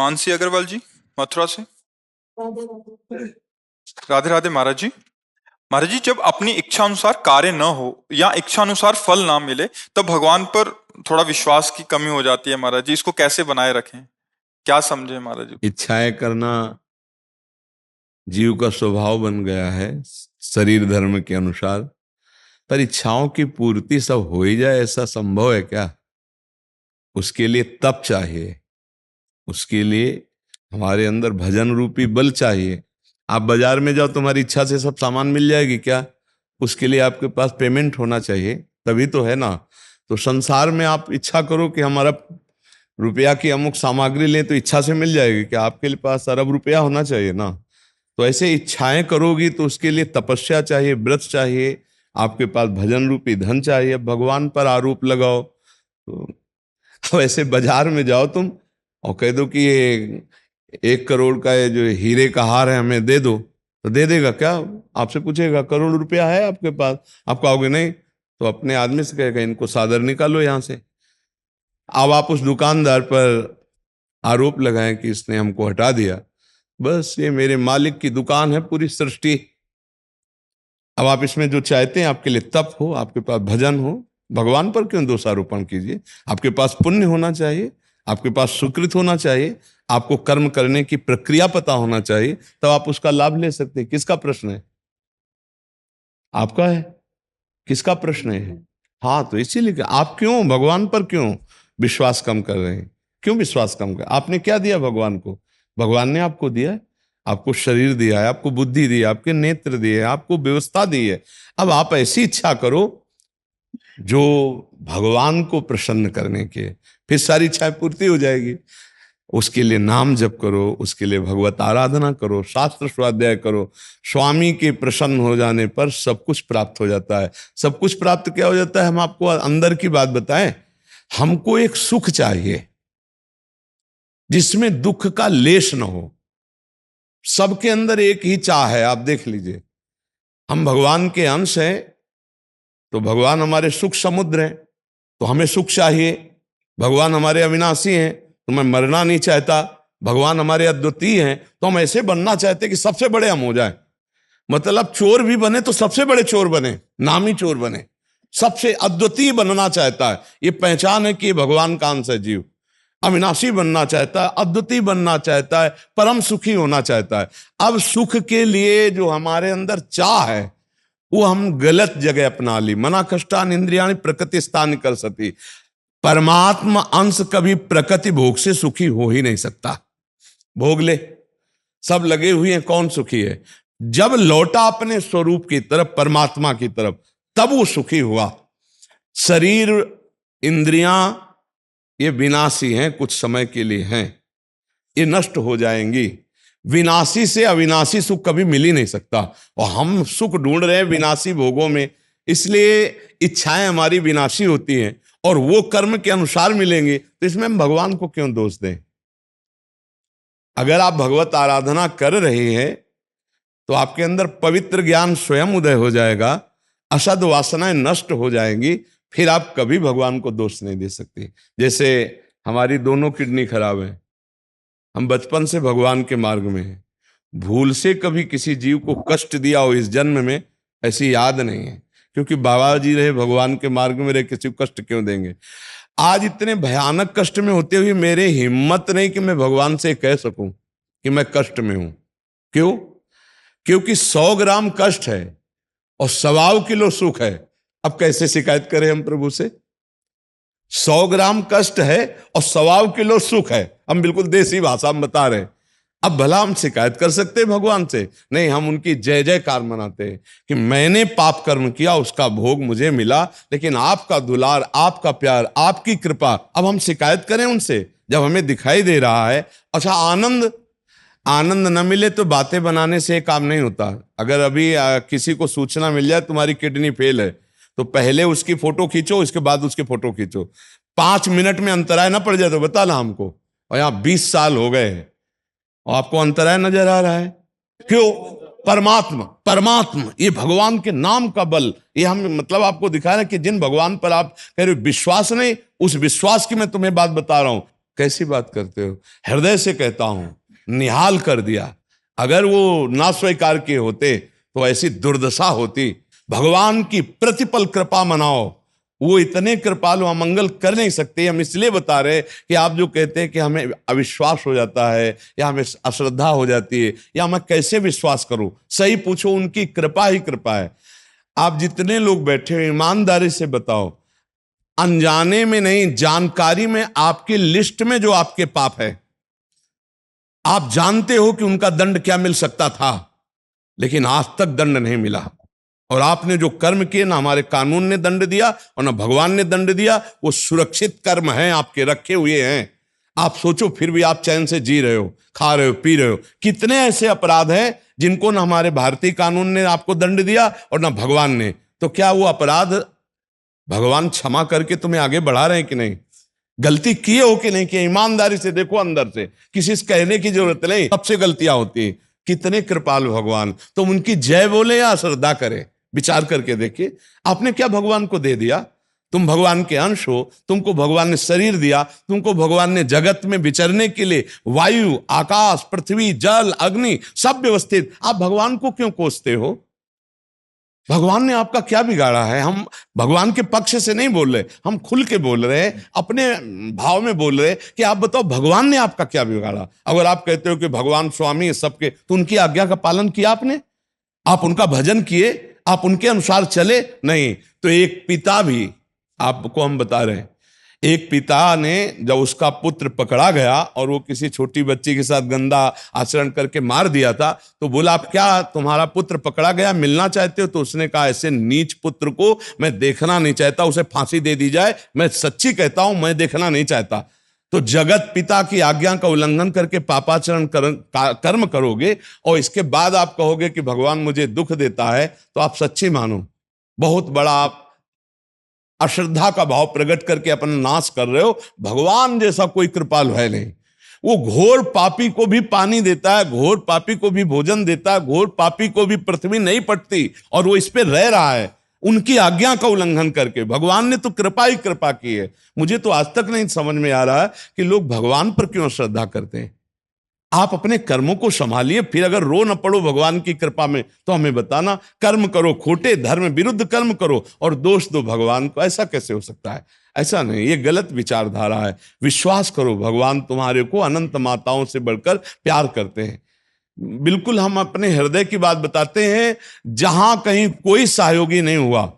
मानसी अग्रवाल जी, मथुरा से। राधे राधे महाराज जी। महाराज जी, जब अपनी इच्छा अनुसार कार्य न हो या इच्छा अनुसार फल ना मिले, तब भगवान पर थोड़ा विश्वास की कमी हो जाती है महाराज जी। इसको कैसे बनाए रखें, क्या समझे महाराज जी? इच्छाएं करना जीव का स्वभाव बन गया है शरीर धर्म के अनुसार, पर इच्छाओं की पूर्ति सब हो ही जाए ऐसा संभव है क्या? उसके लिए तप चाहिए, उसके लिए हमारे अंदर भजन रूपी बल चाहिए। आप बाजार में जाओ, तुम्हारी इच्छा से सब सामान मिल जाएगी क्या? उसके लिए आपके पास पेमेंट होना चाहिए, तभी तो है ना। तो संसार में आप इच्छा करो कि हमारा रुपया की अमुक सामग्री लें, तो इच्छा से मिल जाएगी क्या? आपके पास अरब रुपया होना चाहिए ना। तो ऐसे इच्छाएं करोगी तो उसके लिए तपस्या चाहिए, व्रत चाहिए, आपके पास भजन रूपी धन चाहिए। भगवान पर आरोप लगाओ तो वैसे बाजार में जाओ तुम और कह दो कि ये 1 करोड़ का ये जो हीरे का हार है हमें दे दो, तो दे देगा क्या? आपसे पूछेगा करोड़ रुपया है आपके पास? आप कहोगे नहीं, तो अपने आदमी से कहेगा इनको सादर निकालो यहां से। अब आप उस दुकानदार पर आरोप लगाएं कि इसने हमको हटा दिया, बस ये मेरे मालिक की दुकान है पूरी सृष्टि। अब आप इसमें जो चाहते हैं, आपके लिए तप हो, आपके पास भजन हो, भगवान पर क्यों दोषारोपण कीजिए? आपके पास पुण्य होना चाहिए, आपके पास सुकृत होना चाहिए, आपको कर्म करने की प्रक्रिया पता होना चाहिए, तब आप उसका लाभ ले सकते हैं। किसका प्रश्न है? आपका है। किसका प्रश्न है? हाँ, तो इसीलिए आप क्यों भगवान पर क्यों विश्वास कम कर रहे हैं? क्यों विश्वास कम कर? आपने क्या दिया भगवान को? भगवान ने आपको दिया है, आपको शरीर दिया है, आपको बुद्धि दी है, आपके नेत्र दिए है, आपको व्यवस्था दी है। अब आप ऐसी इच्छा करो जो भगवान को प्रसन्न करने के, फिर सारी इच्छाएं पूर्ति हो जाएगी। उसके लिए नाम जप करो, उसके लिए भगवत आराधना करो, शास्त्र स्वाध्याय करो। स्वामी के प्रसन्न हो जाने पर सब कुछ प्राप्त हो जाता है। सब कुछ प्राप्त क्या हो जाता है? हम आपको अंदर की बात बताएं। हमको एक सुख चाहिए जिसमें दुख का लेश न हो। सबके अंदर एक ही चाह है, आप देख लीजिए। हम भगवान के अंश हैं, तो भगवान हमारे सुख समुद्र हैं, तो हमें सुख चाहिए। भगवान हमारे अविनाशी हैं, तो मैं मरना नहीं चाहता। भगवान हमारे अद्वितीय हैं, तो हम ऐसे बनना चाहते कि सबसे बड़े हम हो जाएं। मतलब चोर भी बने तो सबसे बड़े चोर बने, नामी चोर बने, सबसे अद्वितीय बनना चाहता है। ये पहचान है कि ये भगवान का अंश है जीव। अविनाशी बनना चाहता है, अद्वितीय बनना चाहता है, परम सुखी होना चाहता है। अब सुख के लिए जो हमारे अंदर चाह है, वो हम गलत जगह अपना ली। मना कष्टान इंद्रियाणि प्रकृति स्थान कर सती। परमात्मा अंश कभी प्रकृति भोग से सुखी हो ही नहीं सकता। भोग ले, सब लगे हुए हैं, कौन सुखी है? जब लौटा अपने स्वरूप की तरफ, परमात्मा की तरफ, तब वो सुखी हुआ। शरीर इंद्रियां ये विनाशी हैं, कुछ समय के लिए हैं, ये नष्ट हो जाएंगी। विनाशी से अविनाशी सुख कभी मिल ही नहीं सकता, और हम सुख ढूंढ रहे हैं विनाशी भोगों में। इसलिए इच्छाएं हमारी विनाशी होती हैं, और वो कर्म के अनुसार मिलेंगे, तो इसमें हम भगवान को क्यों दोष दें? अगर आप भगवत आराधना कर रहे हैं तो आपके अंदर पवित्र ज्ञान स्वयं उदय हो जाएगा, असद वासनाएं नष्ट हो जाएंगी, फिर आप कभी भगवान को दोष नहीं दे सकते। जैसे हमारी दोनों किडनी खराब है, हम बचपन से भगवान के मार्ग में हैं, भूल से कभी किसी जीव को कष्ट दिया हो इस जन्म में, ऐसी याद नहीं है। क्योंकि बाबा जी रहे भगवान के मार्ग में रहे, किसी को कष्ट क्यों देंगे? आज इतने भयानक कष्ट में होते हुए मेरे हिम्मत नहीं कि मैं भगवान से कह सकूं कि मैं कष्ट में हूं। क्यों? क्योंकि 100 ग्राम कष्ट है और 1.25 किलो सुख है। अब कैसे शिकायत करें हम प्रभु से? 100 ग्राम कष्ट है और 1.25 किलो सुख है। हम बिल्कुल देसी भाषा में बता रहे हैं। अब भला हम शिकायत कर सकते हैं भगवान से? नहीं, हम उनकी जय जयकार मनाते हैं कि मैंने पाप कर्म किया, उसका भोग मुझे मिला, लेकिन आपका दुलार, आपका प्यार, आपकी कृपा। अब हम शिकायत करें उनसे जब हमें दिखाई दे रहा है? अच्छा, आनंद न मिले तो बातें बनाने से काम नहीं होता। अगर अभी किसी को सूचना मिल जाए तुम्हारी किडनी फेल है, तो पहले उसकी फोटो खींचो, इसके बाद उसकी फोटो खींचो। 5 मिनट में अंतराय ना पड़ जाए तो बता ना हमको। और यहाँ 20 साल हो गए हैं और आपको अंतराय नजर आ रहा है। क्यों? परमात्मा, ये भगवान के नाम का बल, ये हम मतलब आपको दिखा रहे हैं कि जिन भगवान पर आप कह रहे हो विश्वास नहीं, उस विश्वास की मैं तुम्हें बात बता रहा हूं। कैसी बात करते हो? हृदय से कहता हूं, निहाल कर दिया। अगर वो ना स्वीकार किए होते तो ऐसी दुर्दशा होती। भगवान की प्रतिपल कृपा मनाओ, वो इतने कृपालु, अमंगल कर नहीं सकते। हम इसलिए बता रहे कि आप जो कहते हैं कि हमें अविश्वास हो जाता है या हमें अश्रद्धा हो जाती है या मैं कैसे विश्वास करूं, सही पूछो, उनकी कृपा ही कृपा है। आप जितने लोग बैठे हो ईमानदारी से बताओ, अनजाने में नहीं, जानकारी में आपकी लिस्ट में जो आपके पाप है, आप जानते हो कि उनका दंड क्या मिल सकता था, लेकिन आज तक दंड नहीं मिला। और आपने जो कर्म किए, ना हमारे कानून ने दंड दिया और ना भगवान ने दंड दिया, वो सुरक्षित कर्म हैं, आपके रखे हुए हैं। आप सोचो, फिर भी आप चैन से जी रहे हो, खा रहे हो, पी रहे हो। कितने ऐसे अपराध हैं जिनको ना हमारे भारतीय कानून ने आपको दंड दिया और ना भगवान ने। तो क्या वो अपराध भगवान क्षमा करके तुम्हें आगे बढ़ा रहे हैं कि नहीं? गलती किए हो कि नहीं किए? ईमानदारी से देखो, अंदर से, किसी से कहने की जरूरत नहीं, सबसे गलतियां होती है। कितने कृपालु भगवान। तुम उनकी जय बोले या श्रद्धा करें, विचार करके देखिए, आपने क्या भगवान को दे दिया? तुम भगवान के अंश हो, तुमको भगवान ने शरीर दिया, तुमको भगवान ने जगत में विचरने के लिए वायु, आकाश, पृथ्वी, जल, अग्नि सब व्यवस्थित। आप भगवान को क्यों कोसते हो? भगवान ने आपका क्या बिगाड़ा है? हम भगवान के पक्ष से नहीं बोल रहे, हम खुल के बोल रहे हैं, अपने भाव में बोल रहे हैं कि आप बताओ भगवान ने आपका क्या बिगाड़ा। अगर आप कहते हो कि भगवान स्वामी है सबके, तो उनकी आज्ञा का पालन किया आपने? आप उनका भजन किए? आप उनके अनुसार चले? नहीं। तो एक पिता भी, आपको हम बता रहे हैं, एक पिता ने जब उसका पुत्र पकड़ा गया और वो किसी छोटी बच्ची के साथ गंदा आचरण करके मार दिया था, तो बोला, आप क्या, तुम्हारा पुत्र पकड़ा गया, मिलना चाहते हो? तो उसने कहा, ऐसे नीच पुत्र को मैं देखना नहीं चाहता, उसे फांसी दे दी जाए। मैं सच्ची कहता हूं, मैं देखना नहीं चाहता। तो जगत पिता की आज्ञा का उल्लंघन करके पापाचरण कर्म करोगे और इसके बाद आप कहोगे कि भगवान मुझे दुख देता है, तो आप सच्ची मानो, बहुत बड़ा आप अश्रद्धा का भाव प्रकट करके अपना नाश कर रहे हो। भगवान जैसा कोई कृपालु है नहीं। वो घोर पापी को भी पानी देता है, घोर पापी को भी भोजन देता है, घोर पापी को भी पृथ्वी नहीं पटती, और वो इस पे रह रहा है उनकी आज्ञा का उल्लंघन करके। भगवान ने तो कृपा ही कृपा की है। मुझे तो आज तक नहीं समझ में आ रहा है कि लोग भगवान पर क्यों श्रद्धा करते हैं। आप अपने कर्मों को संभालिए, फिर अगर रो न पड़ो भगवान की कृपा में तो हमें बताना। कर्म करो खोटे, धर्म विरुद्ध कर्म करो और दोष दो भगवान को, ऐसा कैसे हो सकता है? ऐसा नहीं, ये गलत विचारधारा है। विश्वास करो, भगवान तुम्हारे को अनंत माताओं से बढ़कर प्यार करते हैं। बिल्कुल हम अपने हृदय की बात बताते हैं। जहां कहीं कोई सहयोगी नहीं हुआ,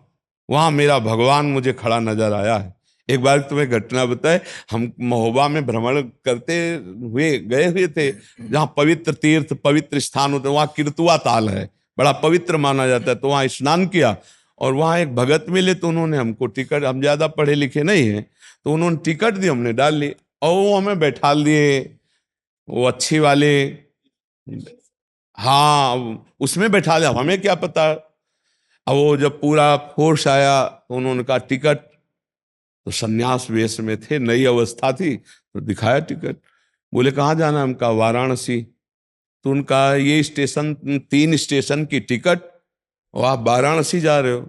वहां मेरा भगवान मुझे खड़ा नजर आया है। एक बार तुम्हें घटना बताए, हम महोबा में भ्रमण करते हुए गए हुए थे, जहाँ पवित्र तीर्थ, पवित्र स्थान होते, वहाँ किरतुआ ताल है, बड़ा पवित्र माना जाता है। तो वहाँ स्नान किया और वहाँ एक भगत मिले, तो उन्होंने हमको टिकट, हम ज्यादा पढ़े लिखे नहीं हैं, तो उन्होंने टिकट दी, हमने डाल ली और वो हमें बैठा दिए, वो अच्छी वाले, हाँ उसमें बैठा लिया, हमें क्या पता। अब वो जब पूरा फोर्स आया तो उन्होंने कहा टिकट, तो सन्यास वेश में थे, नई अवस्था थी, तो दिखाया टिकट। बोले कहाँ जाना? हम कहा वाराणसी। तो उनका ये स्टेशन, 3 स्टेशन की टिकट और आप वाराणसी जा रहे हो।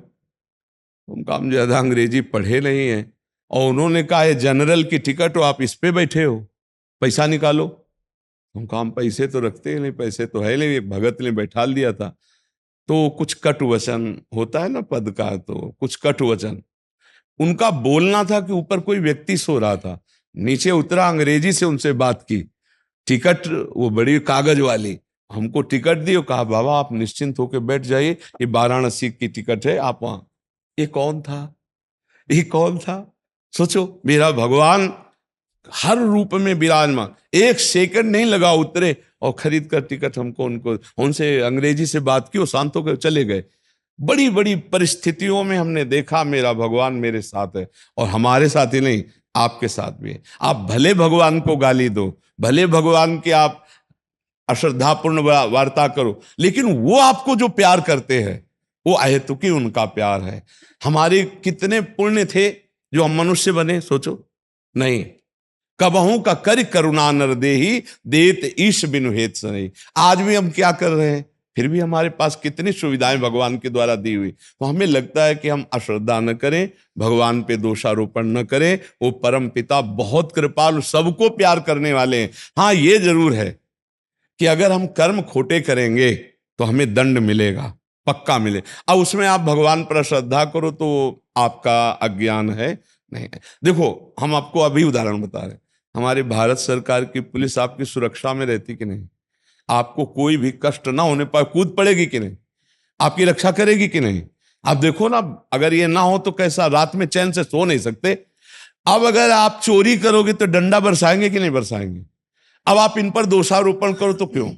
उनका हम ज्यादा अंग्रेजी पढ़े नहीं है, और उन्होंने कहा ये जनरल की टिकट हो, आप इस पे बैठे हो, पैसा निकालो। उनका हम पैसे तो रखते ही नहीं, पैसे तो है नहीं, एक भगत ने बैठा दिया था। तो कुछ कट वचन होता है ना पद का, तो कुछ कट वचन उनका बोलना था कि ऊपर कोई व्यक्ति सो रहा था, नीचे उतरा, अंग्रेजी से उनसे बात की। टिकट वो बड़ी कागज वाली, हमको टिकट दी और कहा बाबा आप निश्चिंत होकर बैठ जाइए, ये वाराणसी की टिकट है, आप वहां। ये कौन था? ये कौन था? सोचो, मेरा भगवान हर रूप में विराजमान, एक सेकंड नहीं लगा उतरे और खरीद कर टिकट हमको, उनको उनसे अंग्रेजी से बात की और शांत होकर चले गए। बड़ी बड़ी परिस्थितियों में हमने देखा मेरा भगवान मेरे साथ है, और हमारे साथ ही नहीं, आपके साथ भी है। आप भले भगवान को गाली दो, भले भगवान की आप अश्रद्धापूर्ण वार्ता करो, लेकिन वो आपको जो प्यार करते हैं वो अहेतुकी उनका प्यार है। हमारे कितने पुण्य थे जो हम मनुष्य बने, सोचो। नहीं, कबहू का कर करुणा नर देही, देत ईश बिनु हेत नहीं। आज भी हम क्या कर रहे हैं? फिर भी हमारे पास कितनी सुविधाएं भगवान के द्वारा दी हुई, तो हमें लगता है कि हम अश्रद्धा न करें, भगवान पे दोषारोपण न करें। वो परम पिता बहुत कृपालु, सबको प्यार करने वाले हैं। हाँ, ये जरूर है कि अगर हम कर्म खोटे करेंगे तो हमें दंड मिलेगा, पक्का मिले। अब उसमें आप भगवान पर श्रद्धा करो तो आपका अज्ञान है, नहीं है। देखो, हम आपको अभी उदाहरण बता रहे हैं, हमारे भारत सरकार की पुलिस आपकी सुरक्षा में रहती कि नहीं? आपको कोई भी कष्ट ना होने पाए, कूद पड़ेगी कि नहीं? आपकी रक्षा करेगी कि नहीं? आप देखो ना, अगर ये ना हो तो कैसा, रात में चैन से सो नहीं सकते। अब अगर आप चोरी करोगे तो डंडा बरसाएंगे कि नहीं बरसाएंगे? अब आप इन पर दोषारोपण करो तो क्यों?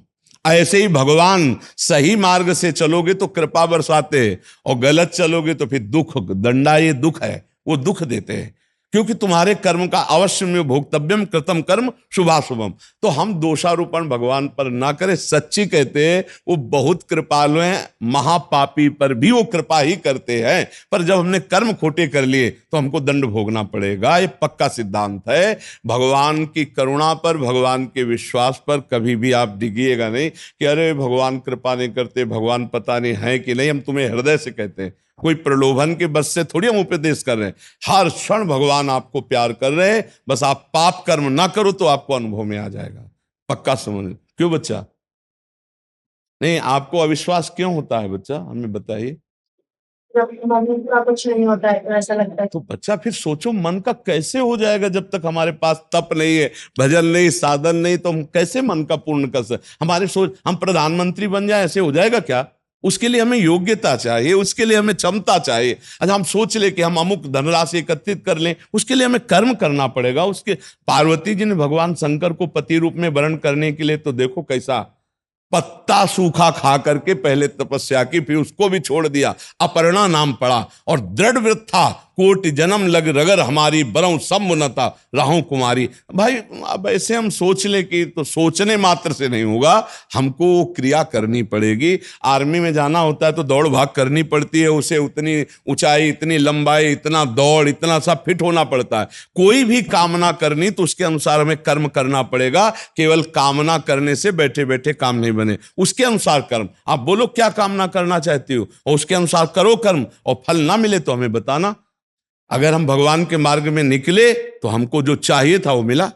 ऐसे ही भगवान, सही मार्ग से चलोगे तो कृपा बरसाते हैं, और गलत चलोगे तो फिर दुख, दंडा ये दुख है, वो दुख देते हैं। क्योंकि तुम्हारे कर्म का अवश्य में भोक्तव्यम कृतम कर्म शुभाशुभम। तो हम दोषारोपण भगवान पर ना करें, सच्ची कहते हैं वो बहुत कृपालु हैं, महापापी पर भी वो कृपा ही करते हैं। पर जब हमने कर्म खोटे कर लिए तो हमको दंड भोगना पड़ेगा, ये पक्का सिद्धांत है। भगवान की करुणा पर, भगवान के विश्वास पर कभी भी आप डिगिएगा नहीं कि अरे भगवान कृपा नहीं करते, भगवान पता नहीं है कि नहीं। हम तुम्हें हृदय से कहते हैं, कोई प्रलोभन के बस से थोड़ी हम उपदेश कर रहे हैं। हर क्षण भगवान आपको प्यार कर रहे हैं, बस आप पाप कर्म ना करो तो आपको अनुभव में आ जाएगा, पक्का समझ। क्यों बच्चा? नहीं, आपको अविश्वास क्यों होता है बच्चा, हमें बताइए। जब मन का कुछ नहीं होता है तो ऐसा लगता है। तो बच्चा फिर सोचो, मन का कैसे हो जाएगा जब तक हमारे पास तप नहीं है, भजन नहीं, साधन नहीं, तो हम कैसे मन का पूर्ण कर सकते? हमारे सोच, हम प्रधानमंत्री बन जाए ऐसे हो जाएगा क्या? उसके लिए हमें योग्यता चाहिए, उसके लिए हमें क्षमता चाहिए। अच्छा, हम सोच ले कि हम अमुक धनराशि एकत्रित कर लें, उसके लिए हमें कर्म करना पड़ेगा। उसके पार्वती जी ने भगवान शंकर को पति रूप में वर्ण करने के लिए तो देखो कैसा पत्ता सूखा खा करके पहले तपस्या की, फिर उसको भी छोड़ दिया, अपर्णा नाम पड़ा, और दृढ़ व्रत था, कोटि जन्म लग रगर हमारी, बरऊं समुन्नता राहु कुमारी। भाई, अब ऐसे हम सोच ले कि तो सोचने मात्र से नहीं होगा, हमको क्रिया करनी पड़ेगी। आर्मी में जाना होता है तो दौड़ भाग करनी पड़ती है, उसे उतनी ऊंचाई, इतनी लंबाई, इतना दौड़, इतना सब फिट होना पड़ता है। कोई भी कामना करनी तो उसके अनुसार हमें कर्म करना पड़ेगा। केवल कामना करने से बैठे बैठे काम नहीं बने, उसके अनुसार कर्म। आप बोलो क्या कामना करना चाहती हो, और उसके अनुसार करो कर्म, और फल ना मिले तो हमें बताना। अगर हम भगवान के मार्ग में निकले तो हमको जो चाहिए था वो मिला।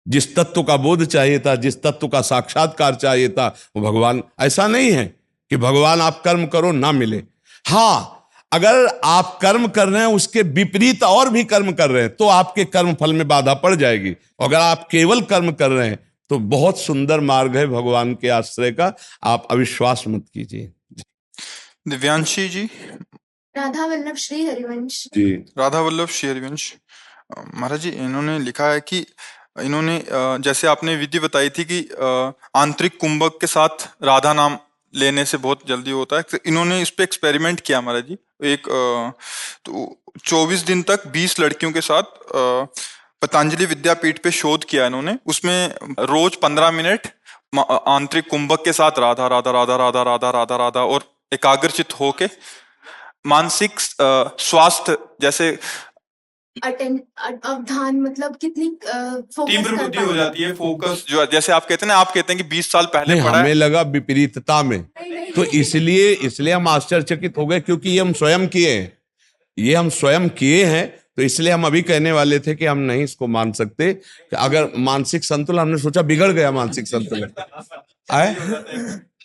जिस तत्व का बोध चाहिए था, जिस तत्व का साक्षात्कार चाहिए था, वो भगवान। ऐसा नहीं है कि भगवान आप कर्म करो ना मिले। हाँ, अगर आप कर्म कर रहे हैं, उसके विपरीत और भी कर्म कर रहे हैं, तो आपके कर्म फल में बाधा पड़ जाएगी। अगर आप केवल कर्म कर रहे हैं तो बहुत सुंदर मार्ग है भगवान के आश्रय का, आप अविश्वास मत कीजिए। दिव्यांशी जी। राधा वल्लभ श्री हरिवंश जी, राधा वल्लभ श्री हरिवंश महाराज जी, इन्होंने लिखा है कि इन्होंने जैसे आपने विधि बताई थी कि आंतरिक कुंभक के साथ राधा नाम लेने से बहुत जल्दी होता है, तो इन्होंने इस पे एक्सपेरिमेंट किया महाराज जी। एक तो 24 दिन तक 20 लड़कियों के साथ पतंजलि विद्यापीठ पे शोध किया इन्होंने। उसमें रोज 15 मिनट आंतरिक कुंभक के साथ राधा राधा राधा राधा राधा राधा राधा और एकाग्रचित होके मानसिक स्वास्थ्य, जैसे अवधान, मतलब कितनी तीव्र बुद्धि हो जाती है, फोकस जो, जैसे आप कहते हैं ना, आप कहते हैं कि 20 साल पहले नहीं, पढ़ा हमें है। लगा विपरीतता में, तो इसलिए हम आश्चर्यचकित हो गए, क्योंकि ये हम स्वयं किए हैं, ये हम स्वयं किए हैं। तो इसलिए हम अभी कहने वाले थे कि हम नहीं इसको मान सकते कि अगर मानसिक संतुलन, हमने सोचा बिगड़ गया मानसिक संतुलन आए।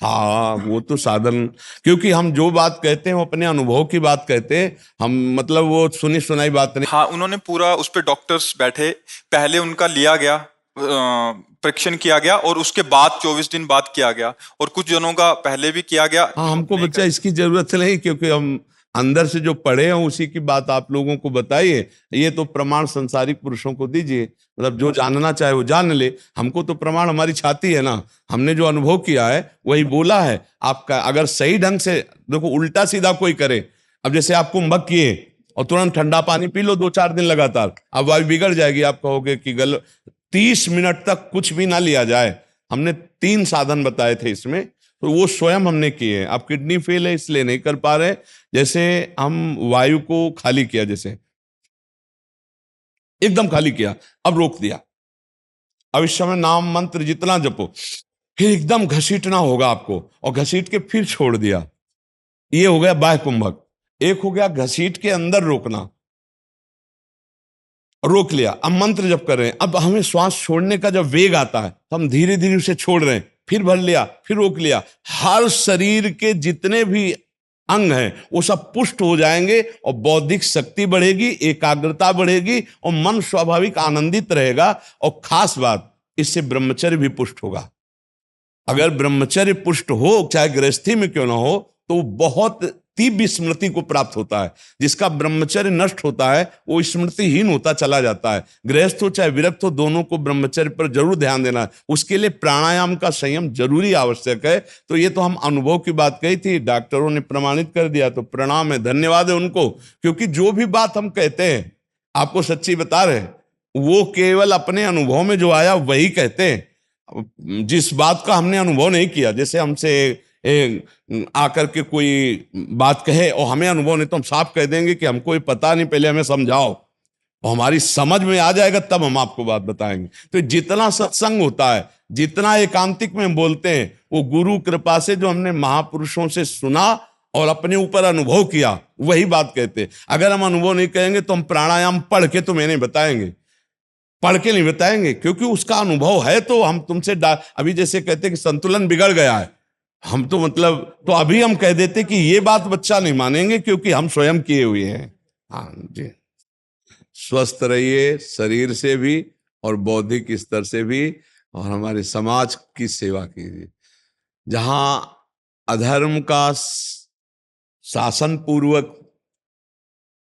हाँ, वो तो साधन, क्योंकि हम जो बात कहते हैं वो अपने अनुभव की बात कहते हैं, हम मतलब वो सुनी सुनाई बात नहीं। हाँ, उन्होंने पूरा उस पे डॉक्टर्स बैठे, पहले उनका लिया गया, परीक्षण किया गया, और उसके बाद 24 दिन बाद किया गया, और कुछ जनों का पहले भी किया गया। हाँ, हमको बच्चा इसकी जरूरत नहीं, क्योंकि हम अंदर से जो पढ़े हैं उसी की बात आप लोगों को बताइए। ये तो प्रमाण संसारिक पुरुषों को दीजिए, मतलब जो जानना चाहे वो जान ले। हमको तो प्रमाण हमारी छाती है ना, हमने जो अनुभव किया है वही बोला है। आपका अगर सही ढंग से देखो, उल्टा सीधा कोई करे, अब जैसे आप कुंभक किए और तुरंत ठंडा पानी पी लो 2-4 दिन लगातार, अब वायु बिगड़ जाएगी। आप कहोगे कि 30 मिनट तक कुछ भी ना लिया जाए। हमने 3 साधन बताए थे इसमें, तो वो स्वयं हमने किए हैं। अब किडनी फेल है इसलिए नहीं कर पा रहे। जैसे हम वायु को खाली किया, जैसे एकदम खाली किया, अब रोक दिया। अब इस समय नाम मंत्र जितना जपो, फिर एकदम घसीटना होगा आपको, और घसीट के फिर छोड़ दिया। ये हो गया बाह्य कुंभक। एक हो गया घसीट के अंदर रोकना, रोक लिया। अब मंत्र जब कर रहे हैं, अब हमें श्वास छोड़ने का जब वेग आता है तो हम धीरे धीरे उसे छोड़ रहे हैं, फिर भर लिया, फिर रोक लिया। हर शरीर के जितने भी अंग हैं वो सब पुष्ट हो जाएंगे, और बौद्धिक शक्ति बढ़ेगी, एकाग्रता बढ़ेगी, और मन स्वाभाविक आनंदित रहेगा। और खास बात, इससे ब्रह्मचर्य भी पुष्ट होगा। अगर ब्रह्मचर्य पुष्ट हो, चाहे गृहस्थी में क्यों ना हो, तो बहुत तीव्र स्मृति को प्राप्त होता है। जिसका ब्रह्मचर्य नष्ट होता है वो स्मृतिहीन होता चला जाता है। गृहस्थ हो चाहे विरक्त हो, दोनों को ब्रह्मचर्य पर जरूर ध्यान देना है। उसके लिए प्राणायाम का संयम जरूरी आवश्यक है। तो ये तो हम अनुभव की बात कही थी, डॉक्टरों ने प्रमाणित कर दिया, तो प्रणाम है, धन्यवाद है उनको। क्योंकि जो भी बात हम कहते हैं, आपको सच्ची बता रहे हैं, वो केवल अपने अनुभव में जो आया वही कहते हैं। जिस बात का हमने अनुभव नहीं किया, जैसे हमसे आकर के कोई बात कहे और हमें अनुभव नहीं, तो हम साफ कह देंगे कि हमको ये पता नहीं, पहले हमें समझाओ, और हमारी समझ में आ जाएगा तब हम आपको बात बताएंगे। तो जितना सत्संग होता है, जितना एकांतिक में बोलते हैं, वो गुरु कृपा से जो हमने महापुरुषों से सुना और अपने ऊपर अनुभव किया, वही बात कहते हैं। अगर हम अनुभव नहीं कहेंगे तो हम प्राणायाम पढ़ के तुम्हें नहीं बताएंगे, पढ़ के नहीं बताएंगे, क्योंकि उसका अनुभव है। तो हम तुमसे अभी जैसे कहते हैं कि संतुलन बिगड़ गया है, हम तो मतलब तो अभी हम कह देते कि ये बात बच्चा नहीं मानेंगे, क्योंकि हम स्वयं किए हुए हैं। हाँ जी, स्वस्थ रहिए शरीर से भी और बौद्धिक स्तर से भी, और हमारे समाज की सेवा कीजिए। जहां अधर्म का शासन पूर्वक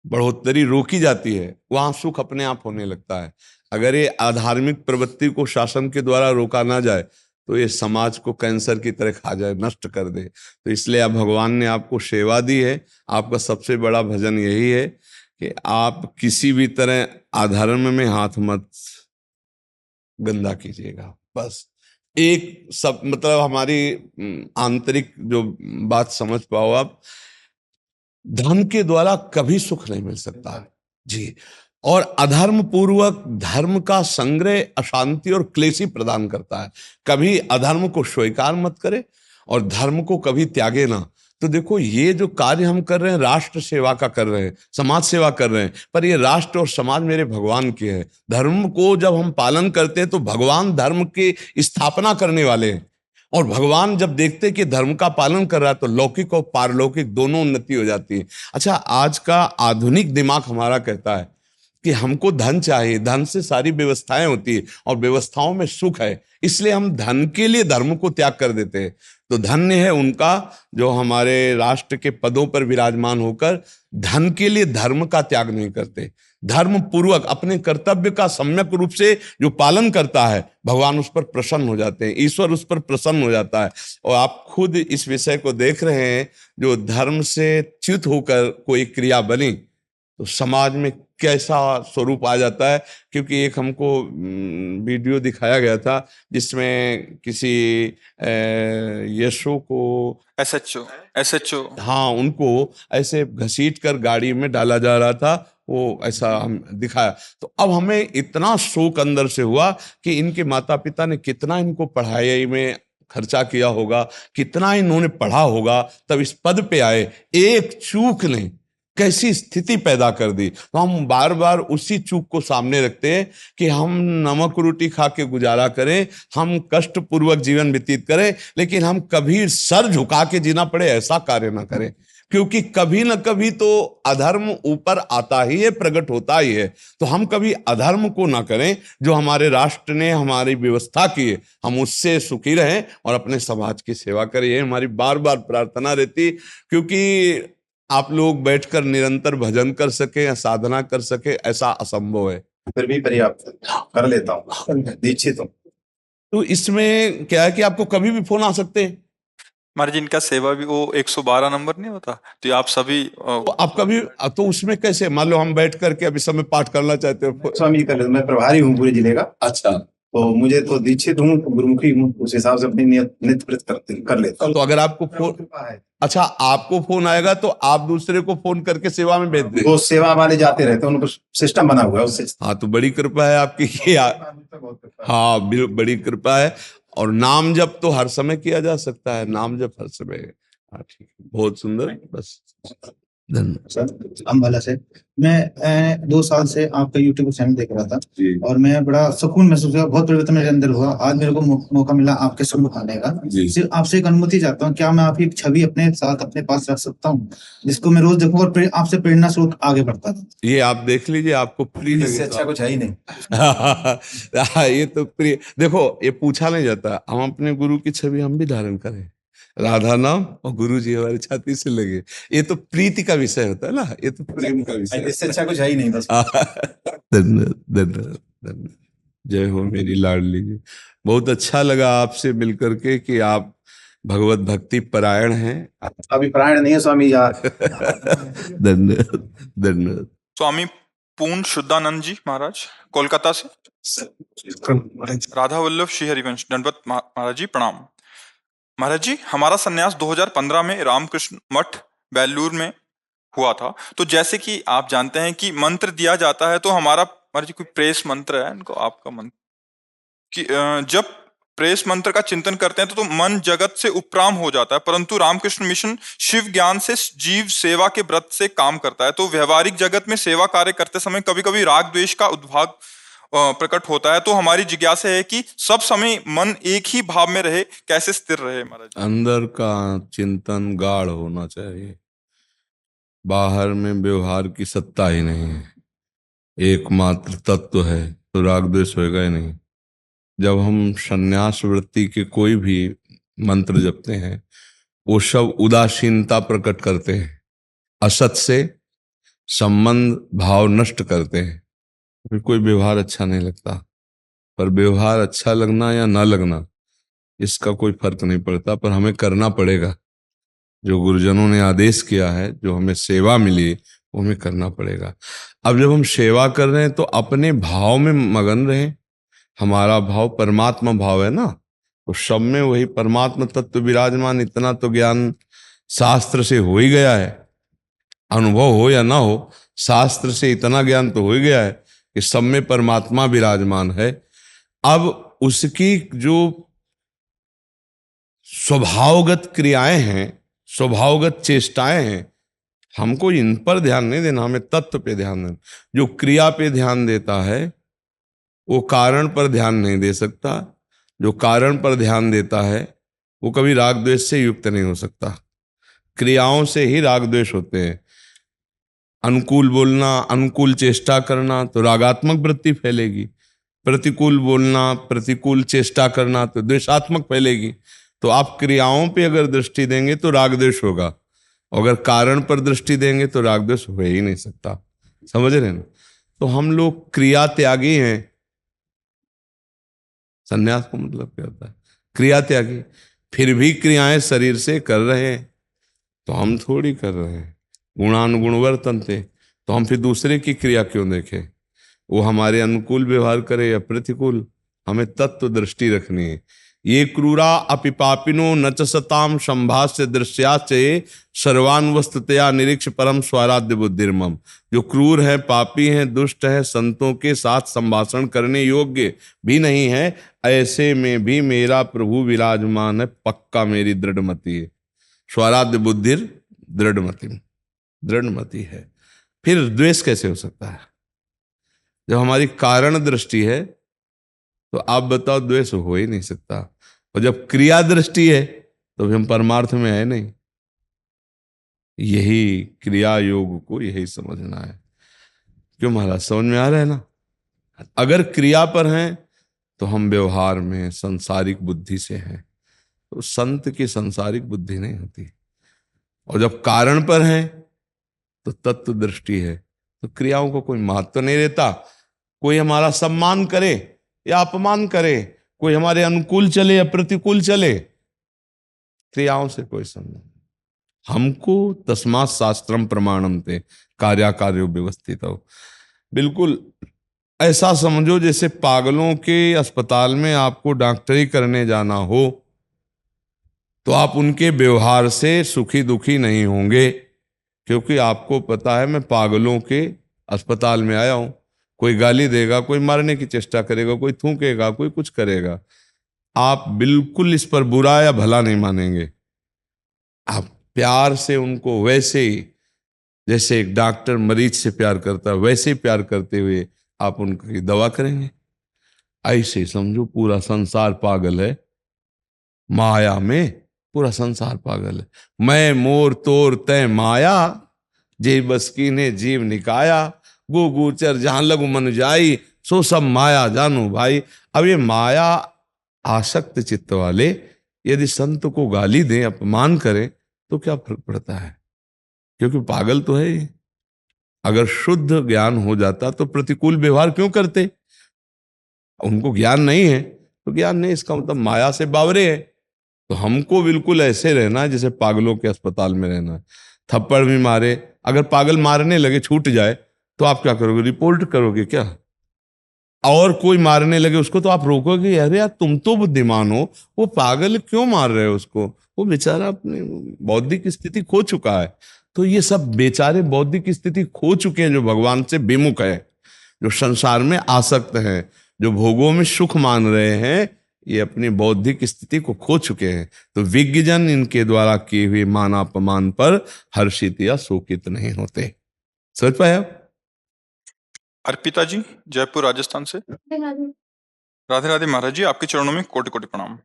बढ़ोतरी रोकी जाती है, वहां सुख अपने आप होने लगता है। अगर ये अधार्मिक प्रवृत्ति को शासन के द्वारा रोका ना जाए तो ये समाज को कैंसर की तरह खा जाए, नष्ट कर दे। तो इसलिए अब भगवान ने आपको सेवा दी है। आपका सबसे बड़ा भजन यही है कि आप किसी भी तरह अधर्म में हाथ मत गंदा कीजिएगा। बस एक सब मतलब हमारी आंतरिक जो बात समझ पाओ आप, धन के द्वारा कभी सुख नहीं मिल सकता जी। और अधर्म पूर्वक धर्म का संग्रह अशांति और क्लेश ही प्रदान करता है। कभी अधर्म को स्वीकार मत करे और धर्म को कभी त्यागे ना। तो देखो, ये जो कार्य हम कर रहे हैं, राष्ट्र सेवा का कर रहे हैं, समाज सेवा कर रहे हैं, पर ये राष्ट्र और समाज मेरे भगवान के हैं। धर्म को जब हम पालन करते हैं तो भगवान धर्म की स्थापना करने वाले हैं। और भगवान जब देखते कि धर्म का पालन कर रहा है तो लौकिक और पारलौकिक दोनों उन्नति हो जाती है। अच्छा, आज का आधुनिक दिमाग हमारा कहता है कि हमको धन चाहिए, धन से सारी व्यवस्थाएं होती है और व्यवस्थाओं में सुख है, इसलिए हम धन के लिए धर्म को त्याग कर देते हैं। तो धन्य है उनका जो हमारे राष्ट्र के पदों पर विराजमान होकर धन के लिए धर्म का त्याग नहीं करते। धर्म पूर्वक अपने कर्तव्य का सम्यक रूप से जो पालन करता है, भगवान उस पर प्रसन्न हो जाते हैं, ईश्वर उस पर प्रसन्न हो जाता है। और आप खुद इस विषय को देख रहे हैं, जो धर्म से च्युत होकर कोई क्रिया बनी तो समाज में कैसा स्वरूप आ जाता है। क्योंकि एक हमको वीडियो दिखाया गया था जिसमें किसी यशो को एसएचओ हाँ, उनको ऐसे घसीट कर गाड़ी में डाला जा रहा था, वो ऐसा हम दिखाया। तो अब हमें इतना शोक अंदर से हुआ कि इनके माता पिता ने कितना इनको पढ़ाई में खर्चा किया होगा, कितना इन्होंने पढ़ा होगा, तब इस पद पे आए। एक चूक ने कैसी स्थिति पैदा कर दी। तो हम बार बार उसी चूक को सामने रखते हैं कि हम नमक रोटी खा के गुजारा करें, हम कष्ट पूर्वक जीवन व्यतीत करें, लेकिन हम कभी सर झुका के जीना पड़े ऐसा कार्य ना करें। क्योंकि कभी न कभी तो अधर्म ऊपर आता ही है, प्रकट होता ही है। तो हम कभी अधर्म को ना करें। जो हमारे राष्ट्र ने हमारी व्यवस्था की है, हम उससे सुखी रहें और अपने समाज की सेवा करें। ये हमारी बार बार प्रार्थना रहती। क्योंकि आप लोग बैठकर निरंतर भजन कर सके या साधना कर सके, ऐसा असंभव है। फिर भी पर्याप्त कर लेता हूँ, दीक्षित हूँ। तो इसमें क्या है कि आपको कभी भी फोन आ सकते हैं। महाराज, इनका सेवा भी वो 112 नंबर नहीं होता, तो आप सभी तो आप कभी तो उसमें कैसे, मान लो हम बैठ करके अभी समय पाठ करना चाहते हो। स्वामी कर, मैं प्रभारी हूँ पूरे जिले का। अच्छा, तो मुझे तो दीक्षित हूँ, गुरुमुखी हूँ, उस हिसाब से अपनी नित्य प्रत कर लेता हूँ। तो अगर आपको फोन, अच्छा आपको फोन आएगा तो आप दूसरे को फोन करके सेवा में भेज दें। वो सेवा वाले जाते रहते हैं, उनको सिस्टम बना हुआ है उससे। हाँ, तो बड़ी कृपा है आपकी ये। हाँ, बड़ी कृपा है। और नाम जप तो हर समय किया जा सकता है, नाम जप हर समय। हाँ ठीक है, बहुत सुंदर, बस धन्यवाद। सर अम्बाला से मैं 2 साल से आपका यूट्यूब चैनल देख रहा था और मैं बड़ा सुकून महसूस हुआ, बहुत परिवर्तन मेरे अंदर हुआ। आज मेरे को मौका मिला आपके सम्मुख आने का। सिर्फ आपसे एक अनुमति चाहता हूँ, क्या मैं आपकी छवि अपने साथ अपने पास रख सकता हूँ, जिसको मैं रोज देखूं और आपसे प्रेरणा स्रोत आगे बढ़ता था। ये आप देख लीजिए, आपको फ्री लगे इससे तो अच्छा कुछ है ही नहीं। हाँ, ये तो प्रिय, देखो ये पूछा नहीं जाता, हम अपने गुरु की छवि हम भी धारण करें, राधा नाम और गुरु जी हमारी छाती से लगे, ये तो प्रीति का विषय होता है ना, ये तो प्रेम का विषय। इससे अच्छा कुछ है ही नहीं बस। धन्यवाद धन्यवाद धन्यवाद। जय हो मेरी लाडली जी। बहुत अच्छा लगा आपसे मिलकर के कि आप भगवत भक्ति परायण हैं। अभी प्राण नहीं है स्वामी यार। धन्यवाद धन्यवाद। स्वामी पूर्ण शुद्धानंद जी महाराज कोलकाता से। राधा वल्लभ श्री हरिवंश दंडवत महाराज जी प्रणाम। महाराज जी, हमारा संन्यास 2015 में रामकृष्ण मठ बेलूर में हुआ था। तो जैसे कि आप जानते हैं कि मंत्र दिया जाता है, तो हमारा महाराज जी कोई प्रेस मंत्र है इनको आपका मंत्र कि जब प्रेस मंत्र का चिंतन करते हैं तो मन जगत से उपराम हो जाता है, परंतु रामकृष्ण मिशन शिव ज्ञान से जीव सेवा के व्रत से काम करता है। तो व्यवहारिक जगत में सेवा कार्य करते समय कभी कभी राग द्वेष का उद्भाग प्रकट होता है। तो हमारी जिज्ञासा है कि सब समय मन एक ही भाव में रहे, कैसे स्थिर रहे महाराज? अंदर का चिंतन गाढ़ होना चाहिए, बाहर में व्यवहार की सत्ता ही नहीं है, एकमात्र तत्व है, तो राग द्वेष होएगा ही नहीं। जब हम संन्यास वृत्ति के कोई भी मंत्र जपते हैं, वो सब उदासीनता प्रकट करते हैं, असत से संबंध भाव नष्ट करते हैं, फिर कोई व्यवहार अच्छा नहीं लगता। पर व्यवहार अच्छा लगना या ना लगना इसका कोई फर्क नहीं पड़ता, पर हमें करना पड़ेगा। जो गुरुजनों ने आदेश किया है, जो हमें सेवा मिली, वो हमें करना पड़ेगा। अब जब हम सेवा कर रहे हैं तो अपने भाव में मगन रहें। हमारा भाव परमात्मा भाव है ना, तो सब में वही परमात्मा तत्व विराजमान। इतना तो ज्ञान शास्त्र से हो ही गया है, अनुभव हो या ना हो, शास्त्र से इतना ज्ञान तो हो ही गया है कि सब में परमात्मा विराजमान है। अब उसकी जो स्वभावगत क्रियाएं हैं, स्वभावगत चेष्टाएं हैं, हमको इन पर ध्यान नहीं देना, हमें तत्व पे ध्यान देना। जो क्रिया पे ध्यान देता है वो कारण पर ध्यान नहीं दे सकता, जो कारण पर ध्यान देता है वो कभी राग द्वेष से युक्त नहीं हो सकता। क्रियाओं से ही राग द्वेष होते हैं। अनुकूल बोलना, अनुकूल चेष्टा करना तो रागात्मक वृत्ति फैलेगी, प्रतिकूल बोलना, प्रतिकूल चेष्टा करना तो द्वेषात्मक फैलेगी। तो आप क्रियाओं पे अगर दृष्टि देंगे तो राग द्वेष होगा, अगर कारण पर दृष्टि देंगे तो राग द्वेष हो ही नहीं सकता। समझ रहे हैं? तो हम लोग क्रिया त्यागी हैं। संन्यास का मतलब क्या होता है? क्रिया त्यागी। फिर भी क्रियाएं शरीर से कर रहे हैं, तो हम थोड़ी कर रहे हैं। गुणानुगुण वर्तन्ते, तो हम फिर दूसरे की क्रिया क्यों देखें? वो हमारे अनुकूल व्यवहार करे या प्रतिकूल, हमें तत्व दृष्टि रखनी है। ये क्रूरा अपिपापिनो न च सताम संभाष्य दृश्याचये सर्वान्वस्ततया निरीक्ष परम स्वाराध्य बुद्धिर्मम। जो क्रूर है, पापी हैं, दुष्ट है, संतों के साथ संभाषण करने योग्य भी नहीं है, ऐसे में भी मेरा प्रभु विराजमान है, पक्का मेरी दृढ़मति है। स्वाराध्य बुद्धिर दृढ़मति, दृढ़मति है। फिर द्वेष कैसे हो सकता है? जब हमारी कारण दृष्टि है तो आप बताओ, द्वेष हो ही नहीं सकता। और जब क्रिया दृष्टि है तो हम परमार्थ में है नहीं। यही क्रिया योग को यही समझना है। क्यों महाराज, समझ में आ रहा है ना? अगर क्रिया पर हैं तो हम व्यवहार में संसारिक बुद्धि से हैं, तो संत की संसारिक बुद्धि नहीं होती। और जब कारण पर हैं तो तत्व दृष्टि है, तो क्रियाओं को कोई महत्व नहीं देता। कोई हमारा सम्मान करे या अपमान करे, कोई हमारे अनुकूल चले या प्रतिकूल चले, क्रियाओं से कोई संबंध। हमको तस्मात् शास्त्रम प्रमाणम ते कार्याकार्यो व्यवस्थित हो। बिल्कुल ऐसा समझो जैसे पागलों के अस्पताल में आपको डॉक्टरी करने जाना हो, तो आप उनके व्यवहार से सुखी दुखी नहीं होंगे, क्योंकि आपको पता है मैं पागलों के अस्पताल में आया हूं। कोई गाली देगा, कोई मारने की चेष्टा करेगा, कोई थूकेगा, कोई कुछ करेगा, आप बिल्कुल इस पर बुरा या भला नहीं मानेंगे। आप प्यार से उनको वैसे ही, जैसे एक डॉक्टर मरीज से प्यार करता है, वैसे ही प्यार करते हुए आप उनकी दवा करेंगे। ऐसे समझो पूरा संसार पागल है, माया में पूरा संसार पागल है। मैं मोर तोर तय माया, जे बस कीने जीव निकाया, गो गोचर जहां लगु मन जाई, सो सब माया जानो भाई। अब ये माया आसक्त चित्त वाले यदि संत को गाली दें, अपमान करें, तो क्या फर्क पड़ता है? क्योंकि पागल तो है ये। अगर शुद्ध ज्ञान हो जाता तो प्रतिकूल व्यवहार क्यों करते? उनको ज्ञान नहीं है तो ज्ञान नहीं, इसका मतलब माया से बावरे है। तो हमको बिल्कुल ऐसे रहना है जैसे पागलों के अस्पताल में रहना है। थप्पड़ भी मारे, अगर पागल मारने लगे छूट जाए तो आप क्या करोगे? रिपोर्ट करोगे क्या? और कोई मारने लगे उसको तो आप रोकोगे, अरे यार तुम तो बुद्धिमान हो, वो पागल क्यों मार रहे हो उसको? वो बेचारा अपनी बौद्धिक स्थिति खो चुका है। तो ये सब बेचारे बौद्धिक स्थिति खो चुके हैं, जो भगवान से विमुख है, जो संसार में आसक्त हैं, जो भोगों में सुख मान रहे हैं, ये अपनी बौद्धिक स्थिति को खो चुके हैं। तो विज्ञजन इनके द्वारा किए हुए मान अपमान पर हर्षित या शोकित नहीं होते। समझ पाए आप? अर्पिता जी, जयपुर राजस्थान से। राधे राधे महाराज जी, आपके चरणों में कोटि कोटि प्रणाम।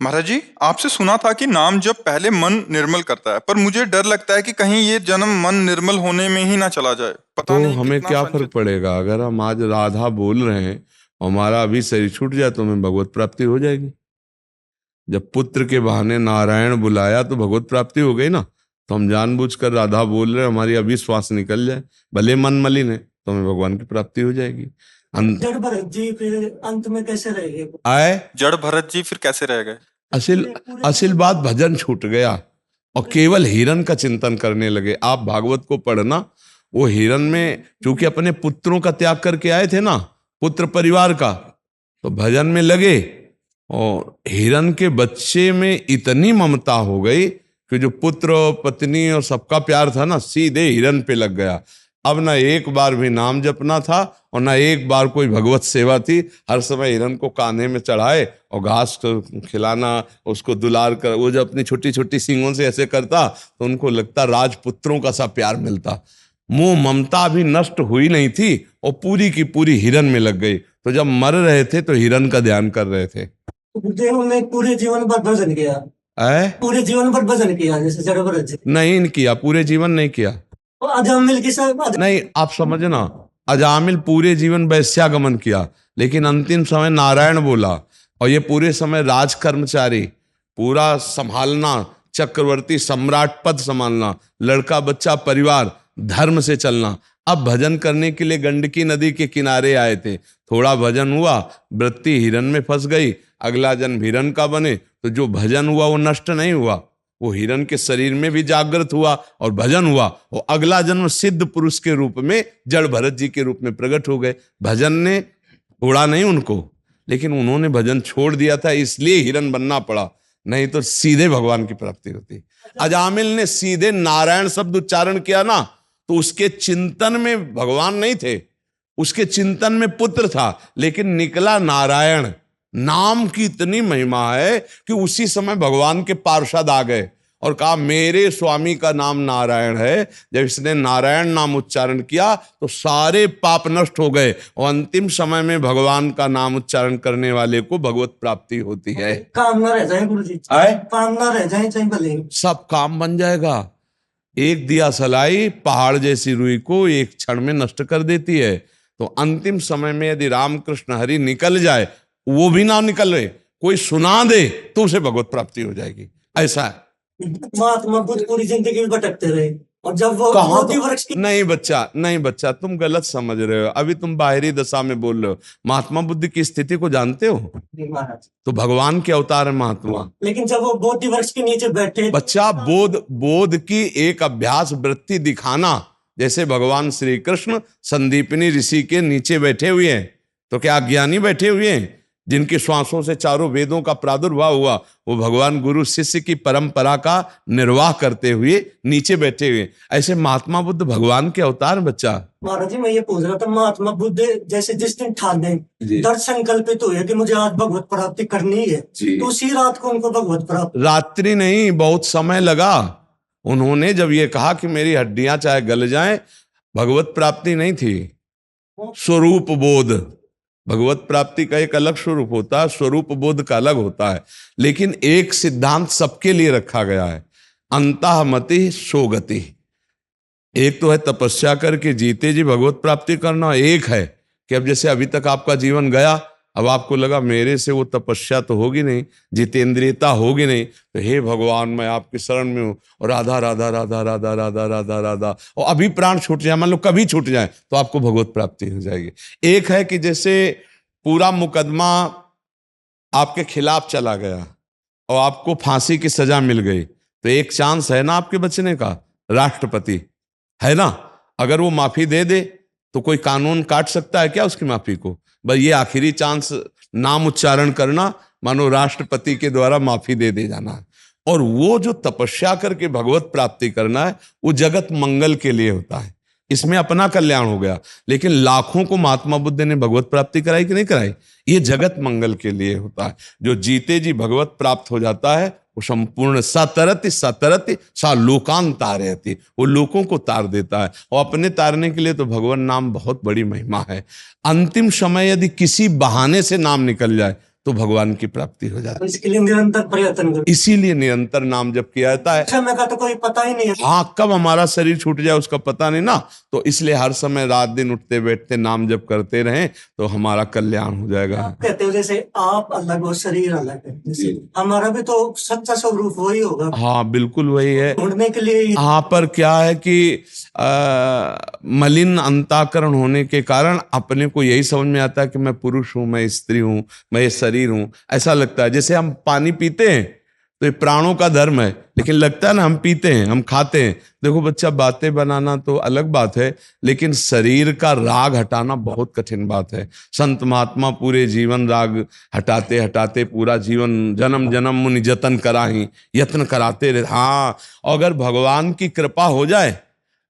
महाराज जी, आपसे सुना था कि नाम जब पहले मन निर्मल करता है, पर मुझे डर लगता है कि कहीं ये जन्म मन निर्मल होने में ही ना चला जाए। पता तो नहीं हमें कितना क्या फर्क संचित। पड़ेगा? अगर हम आज राधा बोल रहे हैं, हमारा अभी शरीर छूट जाए तो हमें भगवत प्राप्ति हो जाएगी। जब पुत्र के बहाने नारायण बुलाया तो भगवत प्राप्ति हो गई ना। तो हम जानबूझकर राधा बोल रहे हैं, हमारी अभी श्वास निकल जाए, भले मन मलिन है, तो हमें भगवान की प्राप्ति हो जाएगी। जड़ भरत जी फिर अंत में कैसे रहेंगे? आए जड़ भरत जी फिर कैसे रह गए? असिल बात, भजन छूट गया और केवल हिरन का चिंतन करने लगे। आप भागवत को पढ़ना, वो हिरन में चूंकि अपने पुत्रों का त्याग करके आए थे ना, पुत्र परिवार का, तो भजन में लगे और हिरन के बच्चे में इतनी ममता हो गई कि जो पुत्र पत्नी और सबका प्यार था ना, सीधे हिरन पे लग गया। अब ना एक बार भी नाम जपना था और ना एक बार कोई भगवत सेवा थी। हर समय हिरन को कान्हे में चढ़ाए और घास खिलाना, उसको दुलार कर, वो जब अपनी छोटी छोटी सींगों से ऐसे करता तो उनको लगता राजपुत्रों का सा प्यार मिलता। मोह ममता भी नष्ट हुई नहीं थी और पूरी की पूरी हिरन में लग गई। तो जब मर रहे थे तो हिरन का ध्यान कर रहे थे। गुरुदेव ने पूरे जीवन भर भजन किया, पूरे जीवन भर भजन किया जैसे जड़ भरत जी? नहीं किया, पूरे जीवन नहीं किया। अजामिल के साथ नहीं, आप समझना, अजामिल पूरे जीवन वैश्यागमन किया, लेकिन अंतिम समय नारायण बोला। और ये पूरे समय राज कर्मचारी, पूरा संभालना, चक्रवर्ती सम्राट पद संभालना, लड़का बच्चा परिवार, धर्म से चलना। अब भजन करने के लिए गंडकी नदी के किनारे आए थे, थोड़ा भजन हुआ, वृत्ति हिरन में फंस गई, अगला जन्म हिरन का बने। तो जो भजन हुआ वो नष्ट नहीं हुआ, वो हिरन के शरीर में भी जागृत हुआ और भजन हुआ, और अगला जन्म सिद्ध पुरुष के रूप में जड़ भरत जी के रूप में प्रकट हो गए। भजन ने छोड़ा नहीं उनको, लेकिन उन्होंने भजन छोड़ दिया था, इसलिए हिरन बनना पड़ा, नहीं तो सीधे भगवान की प्राप्ति होती। अजामिल ने सीधे नारायण शब्द उच्चारण किया ना, तो उसके चिंतन में भगवान नहीं थे, उसके चिंतन में पुत्र था, लेकिन निकला नारायण। नाम की इतनी महिमा है कि उसी समय भगवान के पार्षद आ गए और कहा मेरे स्वामी का नाम नारायण है। जब इसने नारायण नाम उच्चारण किया तो सारे पाप नष्ट हो गए और अंतिम समय में भगवान का नाम उच्चारण करने वाले को भगवत प्राप्ति होती है। काम ना रह जाए गुरु जी, काम ना रह जाए, चाहे भले सब काम बन जाएगा। एक दिया सलाई पहाड़ जैसी रुई को एक क्षण में नष्ट कर देती है। तो अंतिम समय में यदि रामकृष्ण हरि निकल जाए, वो भी ना निकल रहे, कोई सुना दे तो उसे भगवत प्राप्ति हो जाएगी। ऐसा है। महात्मा बुद्ध पूरी जिंदगी में भटकते रहे और जब वो बोधि वृक्ष की... नहीं बच्चा, तुम गलत समझ रहे हो। अभी तुम बाहरी दशा में बोल रहे हो। महात्मा बुद्ध की स्थिति को जानते हो? तो भगवान के अवतार है महात्मा। लेकिन जब वो बोधि वृक्ष के नीचे बैठे, बच्चा, बोध की एक अभ्यास वृत्ति दिखाना, जैसे भगवान श्री कृष्ण संदीपनी ऋषि के नीचे बैठे हुए हैं, तो क्या अज्ञानी बैठे हुए हैं? जिनके श्वासों से चारों वेदों का प्रादुर्भाव हुआ, वो भगवान गुरु शिष्य की परंपरा का निर्वाह करते हुए नीचे बैठे हुए। ऐसे महात्मा बुद्ध भगवान के अवतार बच्चा। महाराज जी मैं ये पूछ रहा था, महात्मा बुद्ध जैसे जिस दिन ठाने दृढ़ संकल्पित हुए कि मुझे आज भगवत प्राप्ति करनी है, तो उसी रात को उनको भगवत प्राप्ति? रात्रि नहीं, बहुत समय लगा। उन्होंने जब ये कहा कि मेरी हड्डियां चाहे गल जाएं, भगवत प्राप्ति नहीं थी, स्वरूप बोध। भगवत प्राप्ति का एक अलग स्वरूप होता है, स्वरूप बोध का अलग होता है। लेकिन एक सिद्धांत सबके लिए रखा गया है, अंतःमति सोगति। एक तो है तपस्या करके जीते जी भगवत प्राप्ति करना, एक है कि अब जैसे अभी तक आपका जीवन गया, अब आपको लगा मेरे से वो तपस्या तो होगी नहीं, जितेंद्रियता होगी नहीं, तो हे भगवान मैं आपकी शरण में हूँ, और राधा राधा राधा राधा राधा राधा राधा, और अभी प्राण छूट जाए, मान लो कभी छूट जाए, तो आपको भगवत प्राप्ति हो जाएगी। एक है कि जैसे पूरा मुकदमा आपके खिलाफ चला गया और आपको फांसी की सजा मिल गई, तो एक चांस है ना आपके बचने का, राष्ट्रपति है ना, अगर वो माफी दे दे तो कोई कानून काट सकता है क्या उसकी माफी को? बस ये आखिरी चांस नाम उच्चारण करना, मानो राष्ट्रपति के द्वारा माफी दे जाना है। और वो जो तपस्या करके भगवत प्राप्ति करना है, वो जगत मंगल के लिए होता है, इसमें अपना कल्याण हो गया। लेकिन लाखों को महात्मा बुद्ध ने भगवत प्राप्ति कराई कि नहीं कराई? ये जगत मंगल के लिए होता है। जो जीते जी भगवत प्राप्त हो जाता है, वो संपूर्ण सतरति सतरति सा लोकान तारयति, वो लोगों को तार देता है। और अपने तारने के लिए तो भगवान नाम बहुत बड़ी महिमा है। अंतिम समय यदि किसी बहाने से नाम निकल जाए तो भगवान की प्राप्ति हो जाती है। इसके लिए निरंतर प्रयत्न करो, इसीलिए निरंतर नाम जप किया जाता है। समय का तो कोई पता ही नहीं है। हाँ, कब हमारा शरीर छूट जाए उसका पता नहीं ना, तो इसलिए हर समय रात दिन उठते बैठते नाम जप करते रहें तो हमारा कल्याण हो जाएगा। आप कहते हो जैसे आप अलग हो, शरीर अलग है, जैसे हमारा भी तो सच्चा स्वरूप वही होगा। हाँ बिल्कुल वही है। ढूंढने के लिए यहाँ पर क्या है कि मलिन अंतःकरण होने के कारण अपने को यही समझ में आता है कि मैं पुरुष हूं, मैं स्त्री हूं, मैं ये शरीर हूं। ऐसा लगता है जैसे हम पानी पीते हैं तो ये प्राणों का धर्म है, लेकिन लगता है ना हम पीते हैं, हम खाते हैं। देखो बच्चा, बातें बनाना तो अलग बात है, लेकिन शरीर का राग हटाना बहुत कठिन बात है। संत महात्मा पूरे जीवन राग हटाते हटाते पूरा जीवन जन्म जन्म मुनि जतन कराही, यत्न कराते रहे। हाँ, अगर भगवान की कृपा हो जाए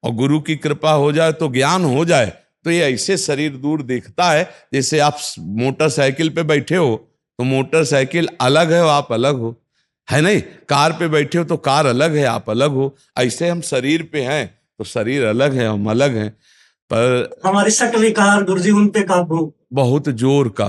और गुरु की कृपा हो जाए तो ज्ञान हो जाए, तो ये ऐसे शरीर दूर दिखता है जैसे आप मोटरसाइकिल पे बैठे हो तो मोटरसाइकिल अलग है और आप अलग हो, है नहीं? कार पे बैठे हो तो कार अलग है, आप अलग हो। ऐसे हम शरीर पे हैं तो शरीर अलग है, हम अलग हैं। पर हमारी शक्ल विकार गुरुजी उन पे काबू, बहुत जोर का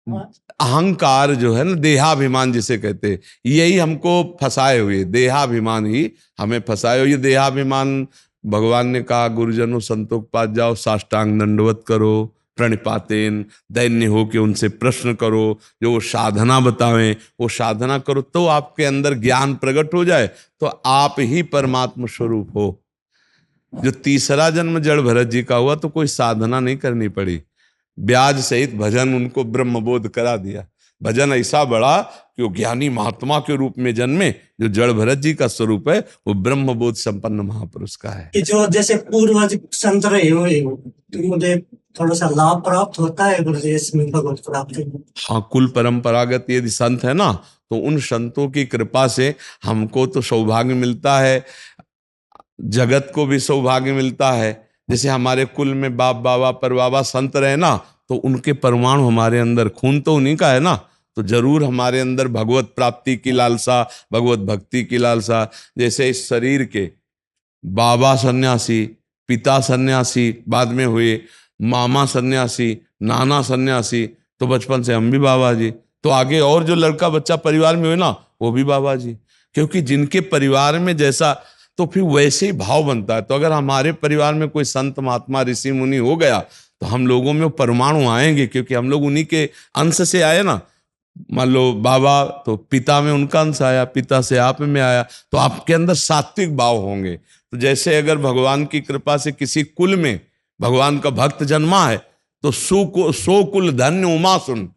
अहंकार जो है ना, देहाभिमान जिसे कहते हैं, यही हमको फंसाए हुए, देहाभिमान ही हमें फंसाए हुए। ये देहाभिमान भगवान ने कहा गुरुजनों संतों के पास जाओ, साष्टांग दंडवत करो, प्रणिपातेन, दैन्य हो के उनसे प्रश्न करो, जो वो साधना बतावें वो साधना करो, तो आपके अंदर ज्ञान प्रकट हो जाए तो आप ही परमात्मा स्वरूप हो। जो तीसरा जन्म जड़ भरत जी का हुआ तो कोई साधना नहीं करनी पड़ी, ब्याज सहित भजन उनको ब्रह्मबोध करा दिया। भजन ऐसा बड़ा कि वो ज्ञानी महात्मा के रूप में जन्मे। जो जड़ भरत जी का स्वरूप है वो ब्रह्मबोध संपन्न महापुरुष का है। कि जो जैसे पूर्वज संत रहे हुए तो मुझे थोड़ा सा लाभ प्राप्त होता है गुरुजी इसमें भगवत प्राप्ति। हाँ, कुल परंपरागत यदि संत है ना, तो उन संतों की कृपा से हमको तो सौभाग्य मिलता है, जगत को भी सौभाग्य मिलता है। जैसे हमारे कुल में बाप बाबा परबाबा संत रहे ना, तो उनके परमाणु हमारे अंदर, खून तो उन्हीं का है ना, तो जरूर हमारे अंदर भगवत प्राप्ति की लालसा, भगवत भक्ति की लालसा। जैसे इस शरीर के बाबा सन्यासी, पिता सन्यासी बाद में हुए, मामा सन्यासी, नाना सन्यासी, तो बचपन से हम भी बाबा जी, तो आगे और जो लड़का बच्चा परिवार में हुए ना वो भी बाबा जी, क्योंकि जिनके परिवार में जैसा तो फिर वैसे ही भाव बनता है। तो अगर हमारे परिवार में कोई संत महात्मा ऋषि मुनि हो गया तो हम लोगों में वो परमाणु आएंगे, क्योंकि हम लोग उन्हीं के अंश से आए ना। मान लो बाबा तो पिता में उनका अंश आया, पिता से आप में आया, तो आपके अंदर सात्विक भाव होंगे। तो जैसे अगर भगवान की कृपा से किसी कुल में भगवान का भक्त जन्मा है तो सो कुल धन्य उमा सुन,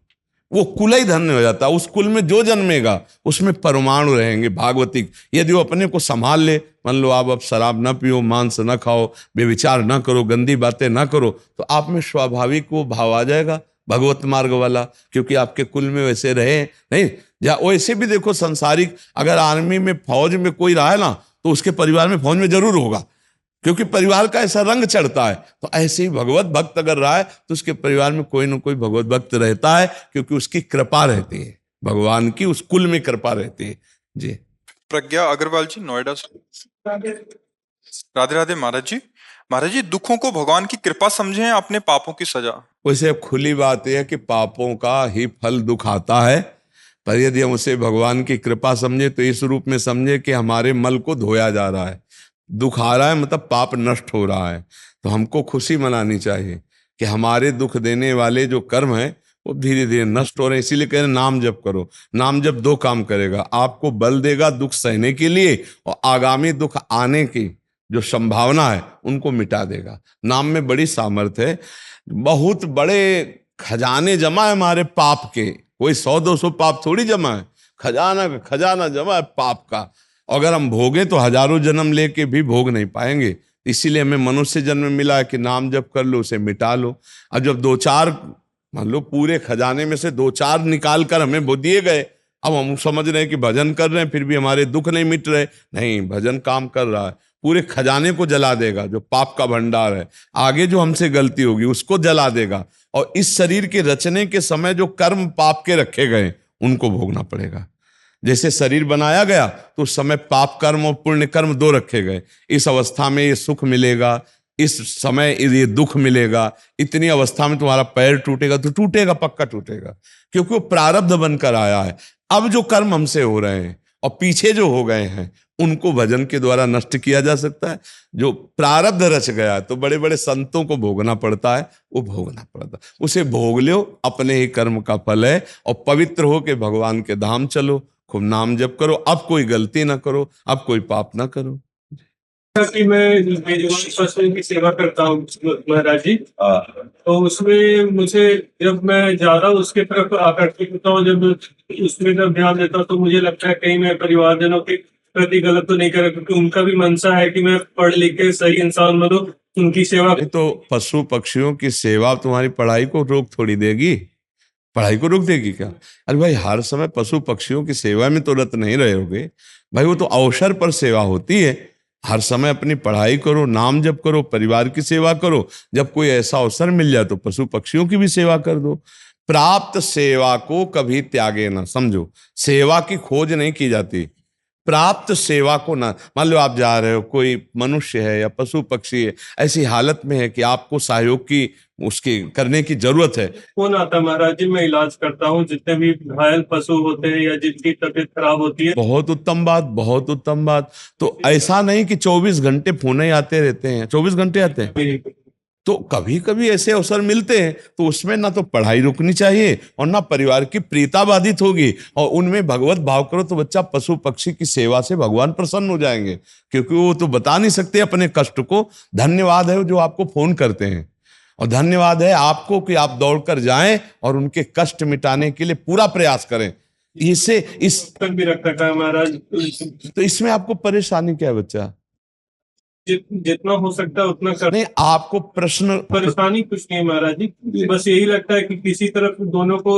वो कुल ही धन्य हो जाता है। उस कुल में जो जन्मेगा उसमें परमाणु रहेंगे भागवतिक। यदि वो अपने को संभाल ले, मान लो आप अब शराब ना पियो, मांस ना खाओ, बेविचार ना करो, गंदी बातें ना करो, तो आप में स्वाभाविक वो भाव आ जाएगा, भगवत मार्ग वाला, क्योंकि आपके कुल में वैसे रहे नहीं। या वैसे भी देखो संसारिक, अगर आर्मी में फौज में कोई रहा है ना, तो उसके परिवार में फौज में जरूर होगा, क्योंकि परिवार का ऐसा रंग चढ़ता है। तो ऐसे ही भगवत भक्त अगर रहा है तो उसके परिवार में कोई ना कोई भगवत भक्त रहता है, क्योंकि उसकी कृपा रहती है, भगवान की उस कुल में कृपा रहती है जी। प्रज्ञा अग्रवाल जी, नोएडा से। राधे राधे महाराज जी। महाराज जी, दुखों को भगवान की कृपा समझें या अपने पापों की सजा? वैसे अब खुली बात यह है कि पापों का ही फल दुख आता है, पर यदि हम उसे भगवान की कृपा समझे तो इस रूप में समझे कि हमारे मल को धोया जा रहा है। दुख आ रहा है मतलब पाप नष्ट हो रहा है, तो हमको खुशी मनानी चाहिए कि हमारे दुख देने वाले जो कर्म है वो धीरे धीरे नष्ट हो रहे हैं। इसीलिए कह रहे नाम जप करो। नाम जप दो काम करेगा, आपको बल देगा दुख सहने के लिए, और आगामी दुख आने की जो संभावना है उनको मिटा देगा। नाम में बड़ी सामर्थ्य है। बहुत बड़े खजाने जमा है हमारे पाप के, कोई 100-200 पाप थोड़ी जमा है, खजाना का खजाना जमा है पाप का। अगर हम भोगे तो हजारों जन्म लेके भी भोग नहीं पाएंगे। इसीलिए हमें मनुष्य जन्म मिला है कि नाम जप कर लो, उसे मिटा लो। अब जब 2-4 मान लो पूरे खजाने में से 2-4 निकाल कर हमें वो दिए गए, अब हम समझ रहे हैं कि भजन कर रहे हैं फिर भी हमारे दुख नहीं मिट रहे। नहीं, भजन काम कर रहा है, पूरे खजाने को जला देगा जो पाप का भंडार है। आगे जो हमसे गलती होगी उसको जला देगा, और इस शरीर के रचने के समय जो कर्म पाप के रखे गए उनको भोगना पड़ेगा। जैसे शरीर बनाया गया तो उस समय पाप कर्म और पुण्य कर्म 2 रखे गए। इस अवस्था में ये सुख मिलेगा, इस समय ये दुख मिलेगा, इतनी अवस्था में तुम्हारा पैर टूटेगा तो टूटेगा, पक्का टूटेगा, क्योंकि वो प्रारब्ध बनकर आया है। अब जो कर्म हमसे हो रहे हैं और पीछे जो हो गए हैं उनको भजन के द्वारा नष्ट किया जा सकता है। जो प्रारब्ध रच गया तो बड़े बड़े संतों को भोगना पड़ता है, वो भोगना पड़ता है, उसे भोग लो, अपने ही कर्म का फल है। और पवित्र हो के भगवान के धाम चलो, खूब नाम जप करो, अब कोई गलती ना करो, अब कोई पाप ना करो। कि मैं मेजबान पशुओं की सेवा करता हूँ महाराज जी, तो उसमें मुझे जब मैं ज्यादा उसके तरफ आकर्षित होता हूँ, जब उसमें जब ध्यान देता हूँ तो मुझे लगता है कहीं मैं परिवारजनों के प्रति गलत तो नहीं करा, क्योंकि उनका भी मनसा है कि मैं पढ़ लिख के सही इंसान बनूं, उनकी सेवा। तो पशु पक्षियों की सेवा तुम्हारी पढ़ाई को रोक थोड़ी देगी, पढ़ाई को रोक देगी क्या? अरे भाई, हर समय पशु पक्षियों की सेवा में तो रत नहीं रहोगे भाई, वो तो अवसर पर सेवा होती है। हर समय अपनी पढ़ाई करो, नाम जप करो, परिवार की सेवा करो। जब कोई ऐसा अवसर मिल जाए तो पशु पक्षियों की भी सेवा कर दो। प्राप्त सेवा को कभी त्यागे ना, समझो, सेवा की खोज नहीं की जाती, प्राप्त सेवा को ना। मान लो आप जा रहे हो, कोई मनुष्य है या पशु पक्षी है ऐसी हालत में है कि आपको सहयोग की उसकी करने की जरूरत है। फोन आता महाराज जी, मैं इलाज करता हूँ जितने भी घायल पशु होते हैं या जिनकी तबीयत खराब होती है। बहुत उत्तम बात, बहुत उत्तम बात। तो ऐसा नहीं कि 24 घंटे फोन ही आते रहते हैं, 24 घंटे आते हैं, तो कभी कभी ऐसे अवसर मिलते हैं तो उसमें ना तो पढ़ाई रुकनी चाहिए और ना परिवार की प्रीता बाधित होगी, और उनमें भगवत भाव करो तो बच्चा पशु पक्षी की सेवा से भगवान प्रसन्न हो जाएंगे, क्योंकि वो तो बता नहीं सकते अपने कष्ट को। धन्यवाद है जो आपको फोन करते हैं, और धन्यवाद है आपको कि आप दौड़कर जाएं और उनके कष्ट मिटाने के लिए पूरा प्रयास करें। इससे इस तक भी रख रखा है महाराज, तो इसमें आपको परेशानी क्या है बच्चा? जितना हो सकता है उतना कर। नहीं, आपको प्रश्न परेशानी कुछ नहीं महाराज जी, बस यही लगता है कि किसी तरफ दोनों को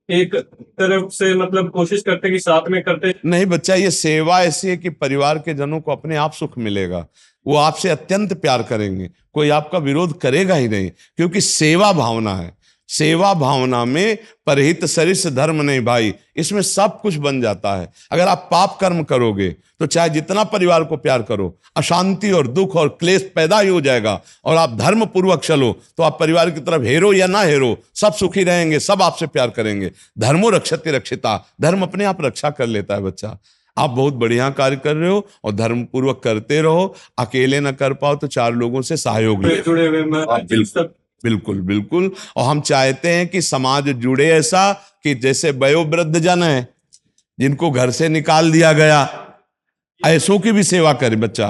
एक तरफ से मतलब कोशिश करते कि साथ में करते। नहीं बच्चा, ये सेवा ऐसी है कि परिवार के जनों को अपने आप सुख मिलेगा, वो आपसे अत्यंत प्यार करेंगे, कोई आपका विरोध करेगा ही नहीं, क्योंकि सेवा भावना है। सेवा भावना में परहित सरिस धर्म नहीं भाई, इसमें सब कुछ बन जाता है। अगर आप पाप कर्म करोगे तो चाहे जितना परिवार को प्यार करो, अशांति और दुख और क्लेश पैदा ही हो जाएगा। और आप धर्म पूर्वक चलो तो आप परिवार की तरफ हेरो या ना हेरो सब सुखी रहेंगे, सब आपसे प्यार करेंगे। धर्मो रक्षते रक्षिता, धर्म अपने आप रक्षा कर लेता है बच्चा। आप बहुत बढ़िया कार्य कर रहे हो और धर्म पूर्वक करते रहो। अकेले न कर पाओ तो 4 लोगों से सहयोग लो। जुड़े हुए बिल्कुल बिल्कुल। और हम चाहते हैं कि समाज जुड़े ऐसा कि जैसे वयोवृद्ध जन है जिनको घर से निकाल दिया गया, ऐसों की भी सेवा करे बच्चा,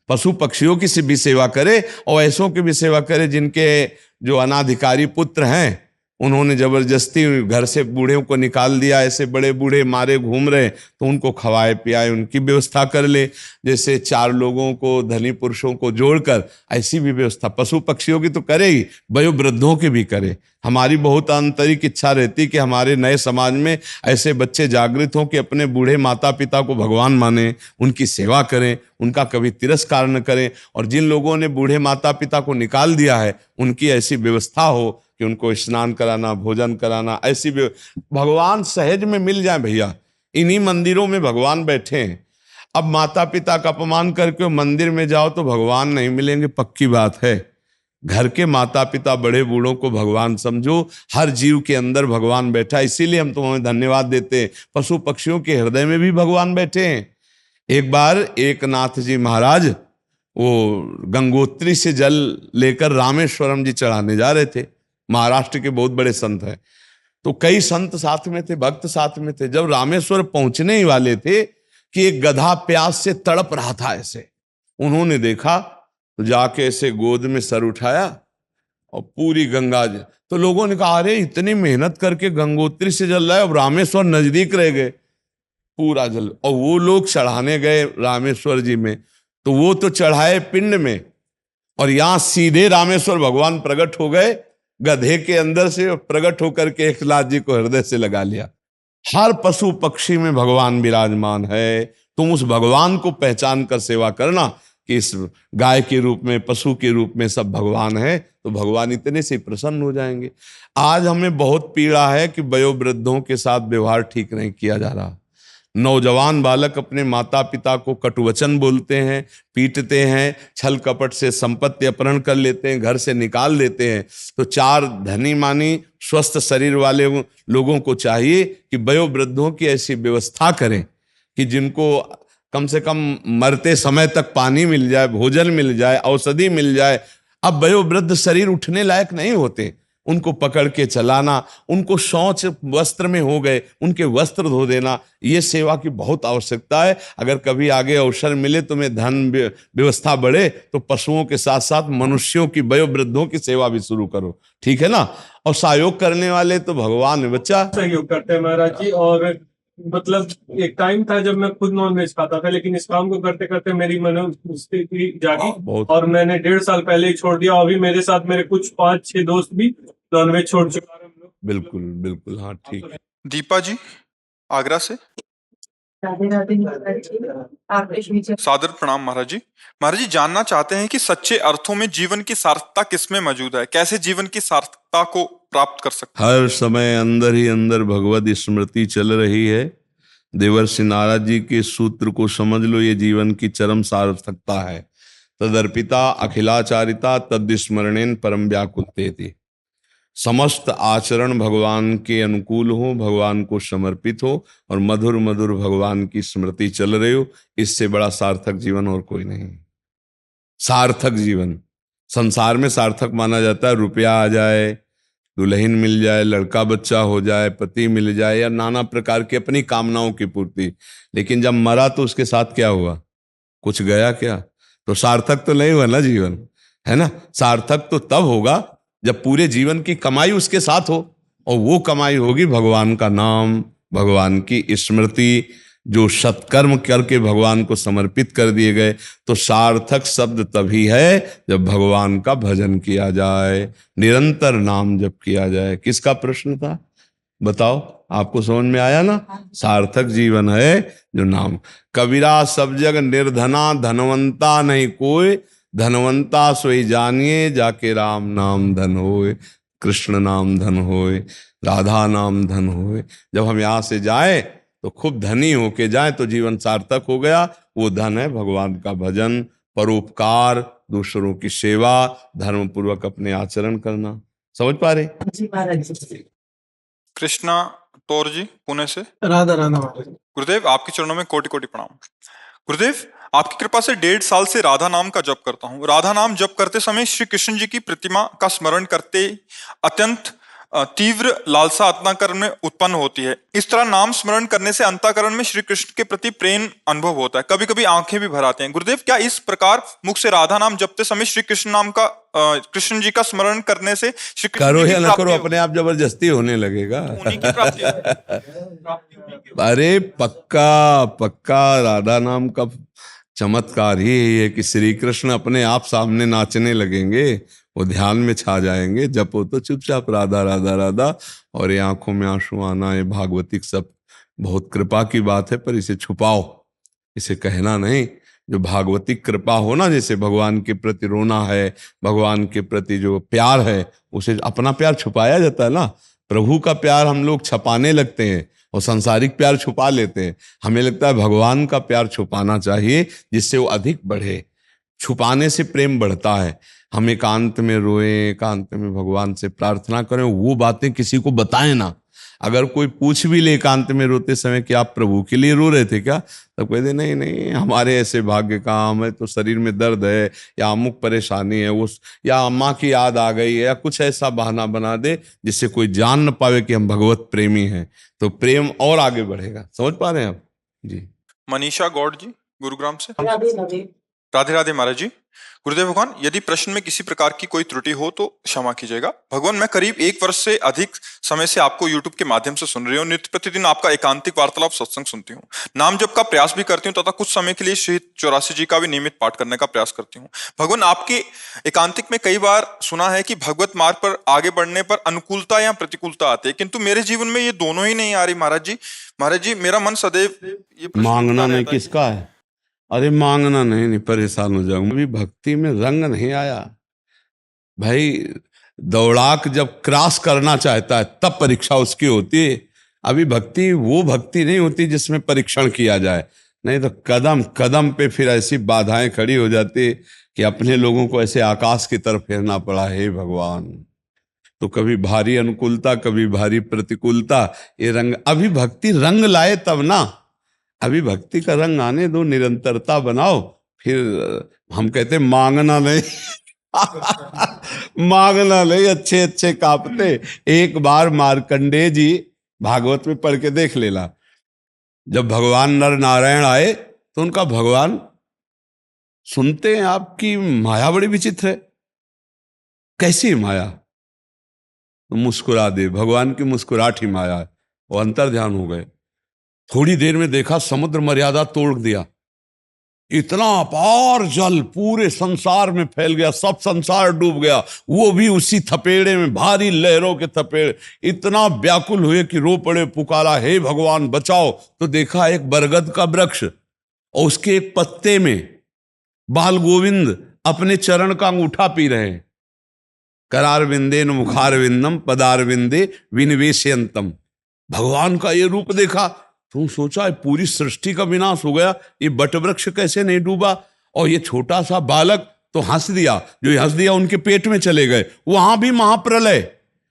पशु पक्षियों की भी सेवा करे और ऐसों की भी सेवा करे जिनके जो अनाधिकारी पुत्र हैं उन्होंने जबरदस्ती घर से बूढ़े को निकाल दिया, ऐसे बड़े बूढ़े मारे घूम रहे, तो उनको खवाए पियाए उनकी व्यवस्था कर ले। जैसे 4 लोगों को, धनी पुरुषों को जोड़कर ऐसी भी व्यवस्था पशु पक्षियों की तो करे ही, वयोवृद्धों की भी करे। हमारी बहुत आंतरिक इच्छा रहती कि हमारे नए समाज में ऐसे बच्चे जागृत हों कि अपने बूढ़े माता पिता को भगवान माने, उनकी सेवा करें, उनका कभी तिरस्कार न करें। और जिन लोगों ने बूढ़े माता पिता को निकाल दिया है, उनकी ऐसी व्यवस्था हो कि उनको स्नान कराना, भोजन कराना, ऐसी भगवान सहज में मिल जाए। भैया, इन्हीं मंदिरों में भगवान बैठे हैं। अब माता पिता का अपमान करके मंदिर में जाओ तो भगवान नहीं मिलेंगे, पक्की बात है। घर के माता पिता बड़े बूढ़ों को भगवान समझो। हर जीव के अंदर भगवान बैठा, इसीलिए हम तुम्हें धन्यवाद देते हैं। पशु पक्षियों के हृदय में भी भगवान बैठे हैं। एक बार एक नाथ जी महाराज वो गंगोत्री से जल लेकर रामेश्वरम जी चढ़ाने जा रहे थे। महाराष्ट्र के बहुत बड़े संत हैं, तो कई संत साथ में थे, भक्त साथ में थे। जब रामेश्वर पहुंचने ही वाले थे कि एक गधा प्यास से तड़प रहा था, ऐसे उन्होंने देखा तो जाके ऐसे गोद में सर उठाया और पूरी गंगा जी। तो लोगों ने कहा, अरे इतनी मेहनत करके गंगोत्री से जल रहा है, अब रामेश्वर नजदीक रह गए, पूरा जल। और वो लोग चढ़ाने गए रामेश्वर जी में, तो वो तो चढ़ाए पिंड में, और यहां सीधे रामेश्वर भगवान प्रकट हो गए गधे के अंदर से, प्रकट होकर के एकनाथ जी को हृदय से लगा लिया। हर पशु पक्षी में भगवान विराजमान है। तुम उस भगवान को पहचान कर सेवा करना कि इस गाय के रूप में, पशु के रूप में सब भगवान है, तो भगवान इतने से प्रसन्न हो जाएंगे। आज हमें बहुत पीड़ा है कि वयोवृद्धों के साथ व्यवहार ठीक नहीं किया जा रहा। नौजवान बालक अपने माता पिता को कटुवचन बोलते हैं, पीटते हैं, छल कपट से संपत्ति अपहरण कर लेते हैं, घर से निकाल देते हैं। तो 4 धनी मानी स्वस्थ शरीर वाले लोगों को चाहिए कि वयोवृद्धों की ऐसी व्यवस्था करें कि जिनको कम से कम मरते समय तक पानी मिल जाए, भोजन मिल जाए, औषधि मिल जाए। अब वयोवृद्ध शरीर उठने लायक नहीं होते, उनको पकड़ के चलाना, उनको शौच वस्त्र में हो गए, उनके वस्त्र धो देना, ये सेवा की बहुत आवश्यकता है। अगर कभी आगे अवसर मिले, तुम्हें धन व्यवस्था बढ़े, तो पशुओं के साथ साथ मनुष्यों की, वयोवृद्धों की सेवा भी शुरू करो, ठीक है ना। और सहयोग करने वाले तो भगवान है बच्चा। सहयोग करते हैं महाराज जी। और मतलब एक टाइम था जब मैं खुद नॉन वेज खाता था, लेकिन इस काम को करते करते मेरी मनोस्थिति जागी और मैंने 1.5 साल पहले ही छोड़ दिया। अभी मेरे साथ मेरे कुछ 5-6 दोस्त भी नॉन वेज छोड़ चुका है। हम लोग बिल्कुल बिल्कुल, हाँ ठीक है। दीपा जी आगरा से। राधे राधे महाराज जी, आप इस विचार सादर प्रणाम महाराज जी। महाराज जी जानना चाहते हैं कि सच्चे अर्थों में जीवन की सार्थकता किसमें मौजूद है, कैसे जीवन की सार्थकता को प्राप्त कर सकते हर समय अंदर ही अंदर भगवत स्मृति चल रही है। देवर्षि नारद जी के सूत्र को समझ लो, ये जीवन की चरम सार्थकता है। तदर्पिता अखिलाचारिता तद्स्मरणेन परम व्याकुलतेति। समस्त आचरण भगवान के अनुकूल हो, भगवान को समर्पित हो और मधुर मधुर भगवान की स्मृति चल रही हो, इससे बड़ा सार्थक जीवन और कोई नहीं। सार्थक जीवन संसार में सार्थक माना जाता है, रुपया आ जाए, दुल्हन मिल जाए, लड़का बच्चा हो जाए, पति मिल जाए, या नाना प्रकार की अपनी कामनाओं की पूर्ति। लेकिन जब मरा तो उसके साथ क्या हुआ, कुछ गया क्या? तो सार्थक तो नहीं हुआ ना जीवन, है ना। सार्थक तो तब होगा जब पूरे जीवन की कमाई उसके साथ हो, और वो कमाई होगी भगवान का नाम, भगवान की स्मृति, जो सत्कर्म करके भगवान को समर्पित कर दिए गए। तो सार्थक शब्द तभी है जब भगवान का भजन किया जाए, निरंतर नाम जप किया जाए। किसका प्रश्न था बताओ, आपको समझ में आया ना। सार्थक जीवन है जो नाम। कबीरा सब जग निर्धना धनवंता नहीं कोई, धनवंता सोई जानिए जाके राम नाम धन होए, कृष्ण नाम धन होए, राधा नाम धन होए। जब हम यहाँ से जाए तो खूब धनी होके जाए तो जीवन सार्थक हो गया। वो धन है भगवान का भजन, परोपकार, दूसरों की सेवा, धर्म पूर्वक अपने आचरण करना। समझ पा रहे जी महाराज जी। कृष्णा तौर जी पुणे से। राधा राधा महाराज। गुरुदेव आपके चरणों में कोटि कोटि प्रणाम। गुरुदेव आपकी कृपा से 1.5 साल से राधा नाम का जप करता हूँ। राधा नाम जप करते समय श्री कृष्ण जी की प्रतिमा का स्मरण करते अत्यंत तीव्र लालसा अंतःकरण में उत्पन्न होती है। इस तरह नाम स्मरण करने से अंतःकरण में श्री कृष्ण के प्रति प्रेम अनुभव होता है, कभी कभी आंखें भी भर आते हैं। गुरुदेव क्या इस प्रकार मुख से राधा नाम जपते समय श्री कृष्ण नाम का कृष्ण जी का स्मरण करने से श्री कृष्ण करो जी की या ना प्राप्ति करो, होगी। अपने आप जबरदस्ती होने लगेगा। उन्हीं की प्राप्ति प्राप्ति उन्हीं की। अरे पक्का पक्का, राधा नाम का चमत्कार ही यही है कि श्री कृष्ण अपने आप सामने नाचने लगेंगे, वो ध्यान में छा जाएंगे। जपो तो चुपचाप राधा राधा राधा, और ये आंखों में आंसू आना, ये भागवतिक सब बहुत कृपा की बात है, पर इसे छुपाओ, इसे कहना नहीं। जो भागवतिक कृपा हो ना, जैसे भगवान के प्रति रोना है, भगवान के प्रति जो प्यार है, उसे अपना प्यार छुपाया जाता है ना। प्रभु का प्यार हम लोग छपाने लगते हैं और सांसारिक प्यार छुपा लेते हैं। हमें लगता है भगवान का प्यार छुपाना चाहिए जिससे वो अधिक बढ़े। छुपाने से प्रेम बढ़ता है। हम एकांत में रोएं, एकांत में भगवान से प्रार्थना करें, वो बातें किसी को बताएं ना। अगर कोई पूछ भी ले एकांत में रोते समय कि आप प्रभु के लिए रो रहे थे क्या, तब कहते नहीं नहीं, हमारे ऐसे भाग्य का, हमें तो शरीर में दर्द है या अमुक परेशानी है, उस या अम्मा की याद आ गई है, या कुछ ऐसा बहाना बना दे जिससे कोई जान न पावे कि हम भगवत प्रेमी हैं, तो प्रेम और आगे बढ़ेगा। समझ पा रहे हैं आप जी? मनीषा गौड़ जी, गुरुग्राम से। राधे राधे। राधे राधे महाराज जी। गुरुदेव भगवान, यदि प्रश्न में किसी प्रकार की कोई त्रुटि हो तो क्षमा कीजिएगा। भगवान, मैं करीब 1 वर्ष से अधिक समय से आपको YouTube के माध्यम से सुन रही हूँ। नित्य प्रतिदिन आपका एकांतिक वार्तालाप सत्संग सुनती हूँ, नाम जप का प्रयास भी करती हूँ तथा कुछ समय के लिए श्री 84 जी का भी नियमित पाठ करने का प्रयास करती हूँ। भगवान, आपके एकांतिक में कई बार सुना है कि भगवत मार्ग पर आगे बढ़ने पर अनुकूलता या प्रतिकूलता आती है, किंतु मेरे जीवन में ये दोनों ही नहीं आ रही महाराज जी। महाराज जी, मेरा मन सदैव ये प्रश्न मांगना उठता नहीं रहता है। किसका है? अरे मांगना नहीं, नहीं परेशान हो जाऊंगा। अभी भक्ति में रंग नहीं आया भाई। दौड़ाक जब क्रॉस करना चाहता है तब परीक्षा उसकी होती है। अभी भक्ति वो भक्ति नहीं होती जिसमें परीक्षण किया जाए, नहीं तो कदम कदम पे फिर ऐसी बाधाएं खड़ी हो जाती कि अपने लोगों को ऐसे आकाश की तरफ फेरना पड़ा। हे भगवान, तो कभी भारी अनुकूलता, कभी भारी प्रतिकूलता, ये रंग। अभी भक्ति रंग लाए तब ना, अभी भक्ति का रंग आने दो, निरंतरता बनाओ, फिर हम कहते मांगना नहीं मांगना नहीं, अच्छे अच्छे कांपते। एक बार मार्कंडेय जी भागवत में पढ़ के देख लेना, जब भगवान नर नारायण आए तो उनका भगवान सुनते हैं आपकी माया बड़ी विचित्र है। कैसी माया? तो मुस्कुरा दे, भगवान की मुस्कुराहट ही माया है। वो अंतर ध्यान हो गए। थोड़ी देर में देखा समुद्र मर्यादा तोड़ दिया, इतना अपार जल पूरे संसार में फैल गया, सब संसार डूब गया, वो भी उसी थपेड़े में, भारी लहरों के थपेड़े। इतना व्याकुल हुए कि रो पड़े, पुकारा हे भगवान बचाओ। तो देखा एक बरगद का वृक्ष और उसके एक पत्ते में बाल गोविंद अपने चरण का अंगूठा पी रहे हैं। करार विंदे न मुखार विंदम पदार विंदे विनिवेशयंतम। भगवान का ये रूप देखा, तुम सोचा पूरी सृष्टि का विनाश हो गया, ये बट वृक्ष कैसे नहीं डूबा? और ये छोटा सा बालक तो हंस दिया, जो हंस दिया उनके पेट में चले गए, वहां भी महाप्रलय,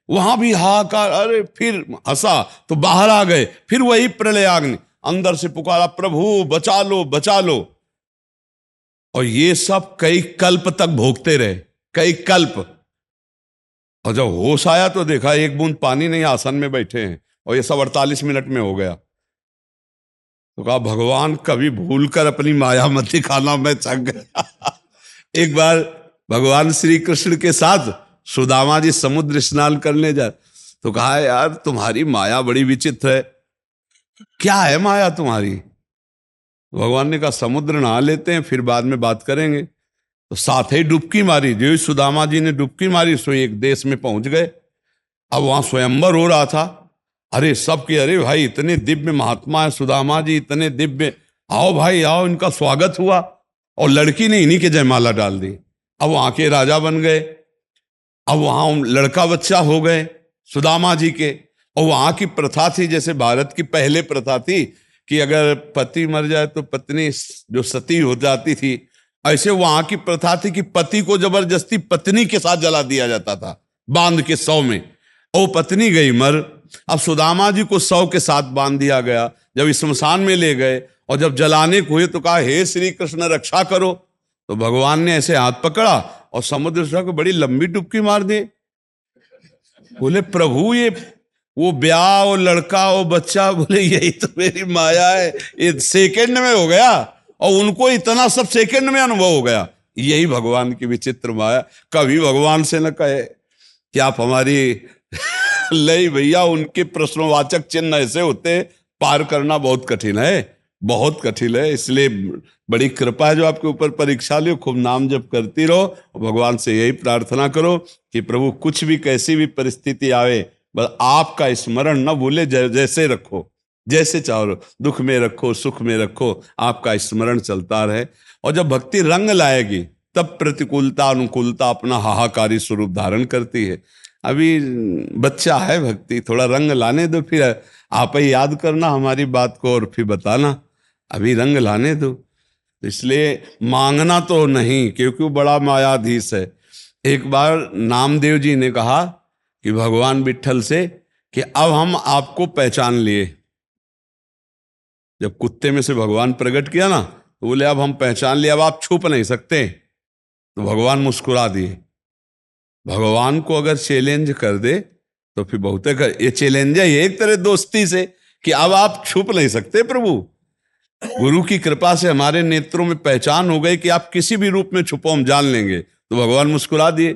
वहां भी हाहाकार। अरे फिर हंसा तो बाहर आ गए, फिर वही प्रलय आग्नि, अंदर से पुकारा प्रभु बचा लो बचा लो। और ये सब कई कल्प तक भोगते रहे, कई कल्प। और जब होश आया तो देखा एक बूंद पानी नहीं, आसन में बैठे हैं, और ये सब 48 मिनट में हो गया। तो कहा भगवान कभी भूल कर अपनी माया मत दिखाना, मैं थक गया। एक बार भगवान श्री कृष्ण के साथ सुदामा जी समुद्र स्नान करने जा, तो कहा यार तुम्हारी माया बड़ी विचित्र है, क्या है माया तुम्हारी? भगवान ने कहा समुद्र नहा लेते हैं, फिर बाद में बात करेंगे। तो साथ ही डुबकी मारी, जो सुदामा जी ने डुबकी मारी सो एक देश में पहुंच गए। अब वहां स्वयंवर हो रहा था। अरे सबके, अरे भाई इतने दिव्य महात्मा है सुदामा जी, इतने दिव्य, आओ भाई आओ, इनका स्वागत हुआ। और लड़की ने इन्हीं के जयमाला डाल दी। अब वहां के राजा बन गए, अब वहां लड़का बच्चा हो गए सुदामा जी के। और वहां की प्रथा थी, जैसे भारत की पहले प्रथा थी कि अगर पति मर जाए तो पत्नी जो सती हो जाती थी, ऐसे वहां की प्रथा थी कि पति को जबरदस्ती पत्नी के साथ जला दिया जाता था, बांध के 100 में। और पत्नी गई मर, अब सुदामा जी को 100 के साथ बांध दिया गया। जब स्मशान में ले गए और जब जलाने को हुए तो कहा हे श्री कृष्ण रक्षा करो। तो भगवान ने ऐसे हाथ पकड़ा और समुद्र से को बड़ी लंबी डुबकी मार दी। बोले प्रभु ये वो ब्याह और लड़का और बच्चा, बोले यही तो मेरी माया है, ये सेकंड में हो गया। और उनको इतना सब सेकंड में अनुभव हो गया। यही भगवान की विचित्र माया। कभी भगवान से न कहे कि आप हमारी नहीं भैया, उनके प्रश्नवाचक चिन्ह ऐसे होते, पार करना बहुत कठिन है, बहुत कठिन है। इसलिए बड़ी कृपा है जो आपके ऊपर परीक्षा लियो, खूब नाम जप करती रहो। भगवान से यही प्रार्थना करो कि प्रभु कुछ भी कैसी भी परिस्थिति आवे, बस आपका स्मरण न भूले, जैसे रखो, जैसे चाहो, दुख में रखो, सुख में रखो, आपका स्मरण चलता रहे। और जब भक्ति रंग लाएगी तब प्रतिकूलता अनुकूलता अपना हाहाकारी स्वरूप धारण करती है। अभी बच्चा है भक्ति, थोड़ा रंग लाने दो, फिर आप ही याद करना हमारी बात को और फिर बताना, अभी रंग लाने दो। इसलिए मांगना तो नहीं, क्योंकि वो बड़ा मायाधीश है। एक बार नामदेव जी ने कहा कि भगवान विट्ठल से कि अब हम आपको पहचान लिए। जब कुत्ते में से भगवान प्रकट किया ना, तो बोले अब हम पहचान लिए, अब आप छुप नहीं सकते। तो भगवान मुस्कुरा दिए। भगवान को अगर चैलेंज कर दे तो फिर बहुत ये चैलेंज है एक तरह दोस्ती से, कि अब आप छुप नहीं सकते प्रभु। गुरु की कृपा से हमारे नेत्रों में पहचान हो गई कि आप किसी भी रूप में छुपो, हम जान लेंगे। तो भगवान मुस्कुरा दिए।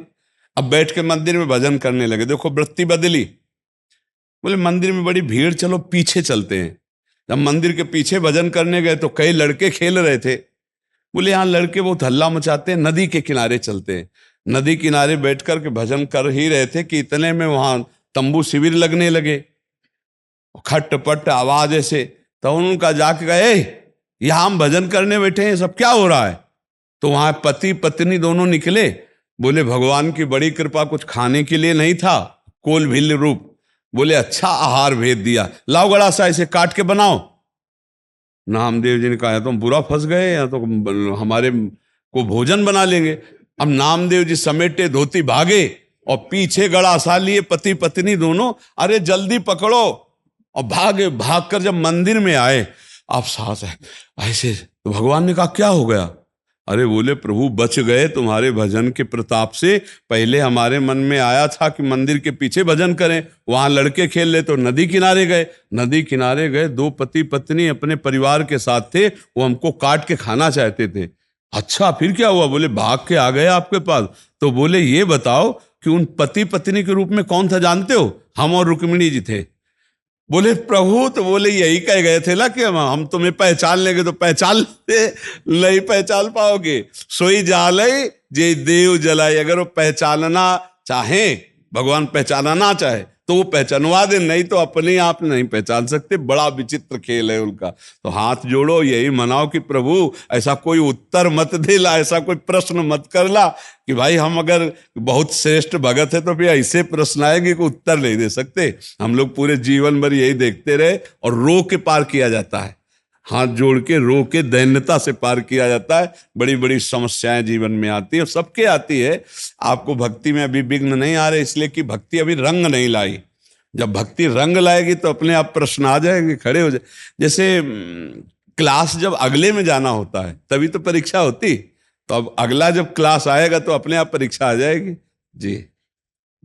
अब बैठ के मंदिर में भजन करने लगे। देखो वृत्ति बदली। बोले मंदिर में बड़ी भीड़, चलो पीछे चलते हैं। जब मंदिर के पीछे भजन करने गए तो कई लड़के खेल रहे थे। बोले यहाँ लड़के बहुत हल्ला मचाते हैं, नदी के किनारे चलते हैं। नदी किनारे बैठ कर के भजन कर ही रहे थे कि इतने में वहां तंबू शिविर लगने लगे, खटपट आवाज ऐसे। तो उनका जाके गए, यहाँ हम भजन करने बैठे हैं, सब क्या हो रहा है? तो वहां पति पत्नी दोनों निकले। बोले भगवान की बड़ी कृपा, कुछ खाने के लिए नहीं था, कोल भिल रूप। बोले अच्छा आहार भेज दिया, लाओ गड़ा सा इसे काट के बनाओ। नामदेव जी ने कहा तुम बुरा फंस गए, या तो हमारे को भोजन बना लेंगे। अब नामदेव जी समेटे धोती भागे और पीछे गड़ा सा लिए पति पत्नी दोनों, अरे जल्दी पकड़ो। और भागे, भागकर जब मंदिर में आए, आप सांस है ऐसे। तो भगवान ने कहा क्या हो गया? अरे बोले प्रभु बच गए तुम्हारे भजन के प्रताप से। पहले हमारे मन में आया था कि मंदिर के पीछे भजन करें, वहां लड़के खेल ले, तो नदी किनारे गए। नदी किनारे गए, दो पति पत्नी अपने परिवार के साथ थे, वो हमको काट के खाना चाहते थे। अच्छा फिर क्या हुआ? बोले भाग के आ गए आपके पास। तो बोले ये बताओ कि उन पति पत्नी के रूप में कौन था जानते हो? हम और रुक्मिणी जी थे। बोले प्रभु, तो बोले यही कह गए थे ना कि हम तुम्हें पहचान लेंगे। तो पहचान नहीं पहचान पाओगे। सोई जालय जे देव जलाए। अगर वो पहचानना चाहे, भगवान पहचानना चाहे तो वो पहचानवा दे, नहीं तो अपने आप नहीं पहचान सकते। बड़ा विचित्र खेल है उनका। तो हाथ जोड़ो, यही मनाओ कि प्रभु ऐसा कोई उत्तर मत देला, ऐसा कोई प्रश्न मत करला कि भाई हम अगर बहुत श्रेष्ठ भगत है तो फिर ऐसे प्रश्न आएंगे कि उत्तर नहीं दे सकते। हम लोग पूरे जीवन भर यही देखते रहे और रो के पार किया जाता है। हाथ जोड़ के रो के दैन्यता से पार किया जाता है। बड़ी बड़ी समस्याएं जीवन में आती है, सबके आती है। आपको भक्ति में अभी विघ्न नहीं आ रहे, इसलिए कि भक्ति अभी रंग नहीं लाई। जब भक्ति रंग लाएगी तो अपने आप प्रश्न आ जाएंगे, खड़े हो जाए। जैसे क्लास जब अगले में जाना होता है तभी तो परीक्षा होती, तो अब अगला जब क्लास आएगा तो अपने आप परीक्षा आ जाएगी। जी।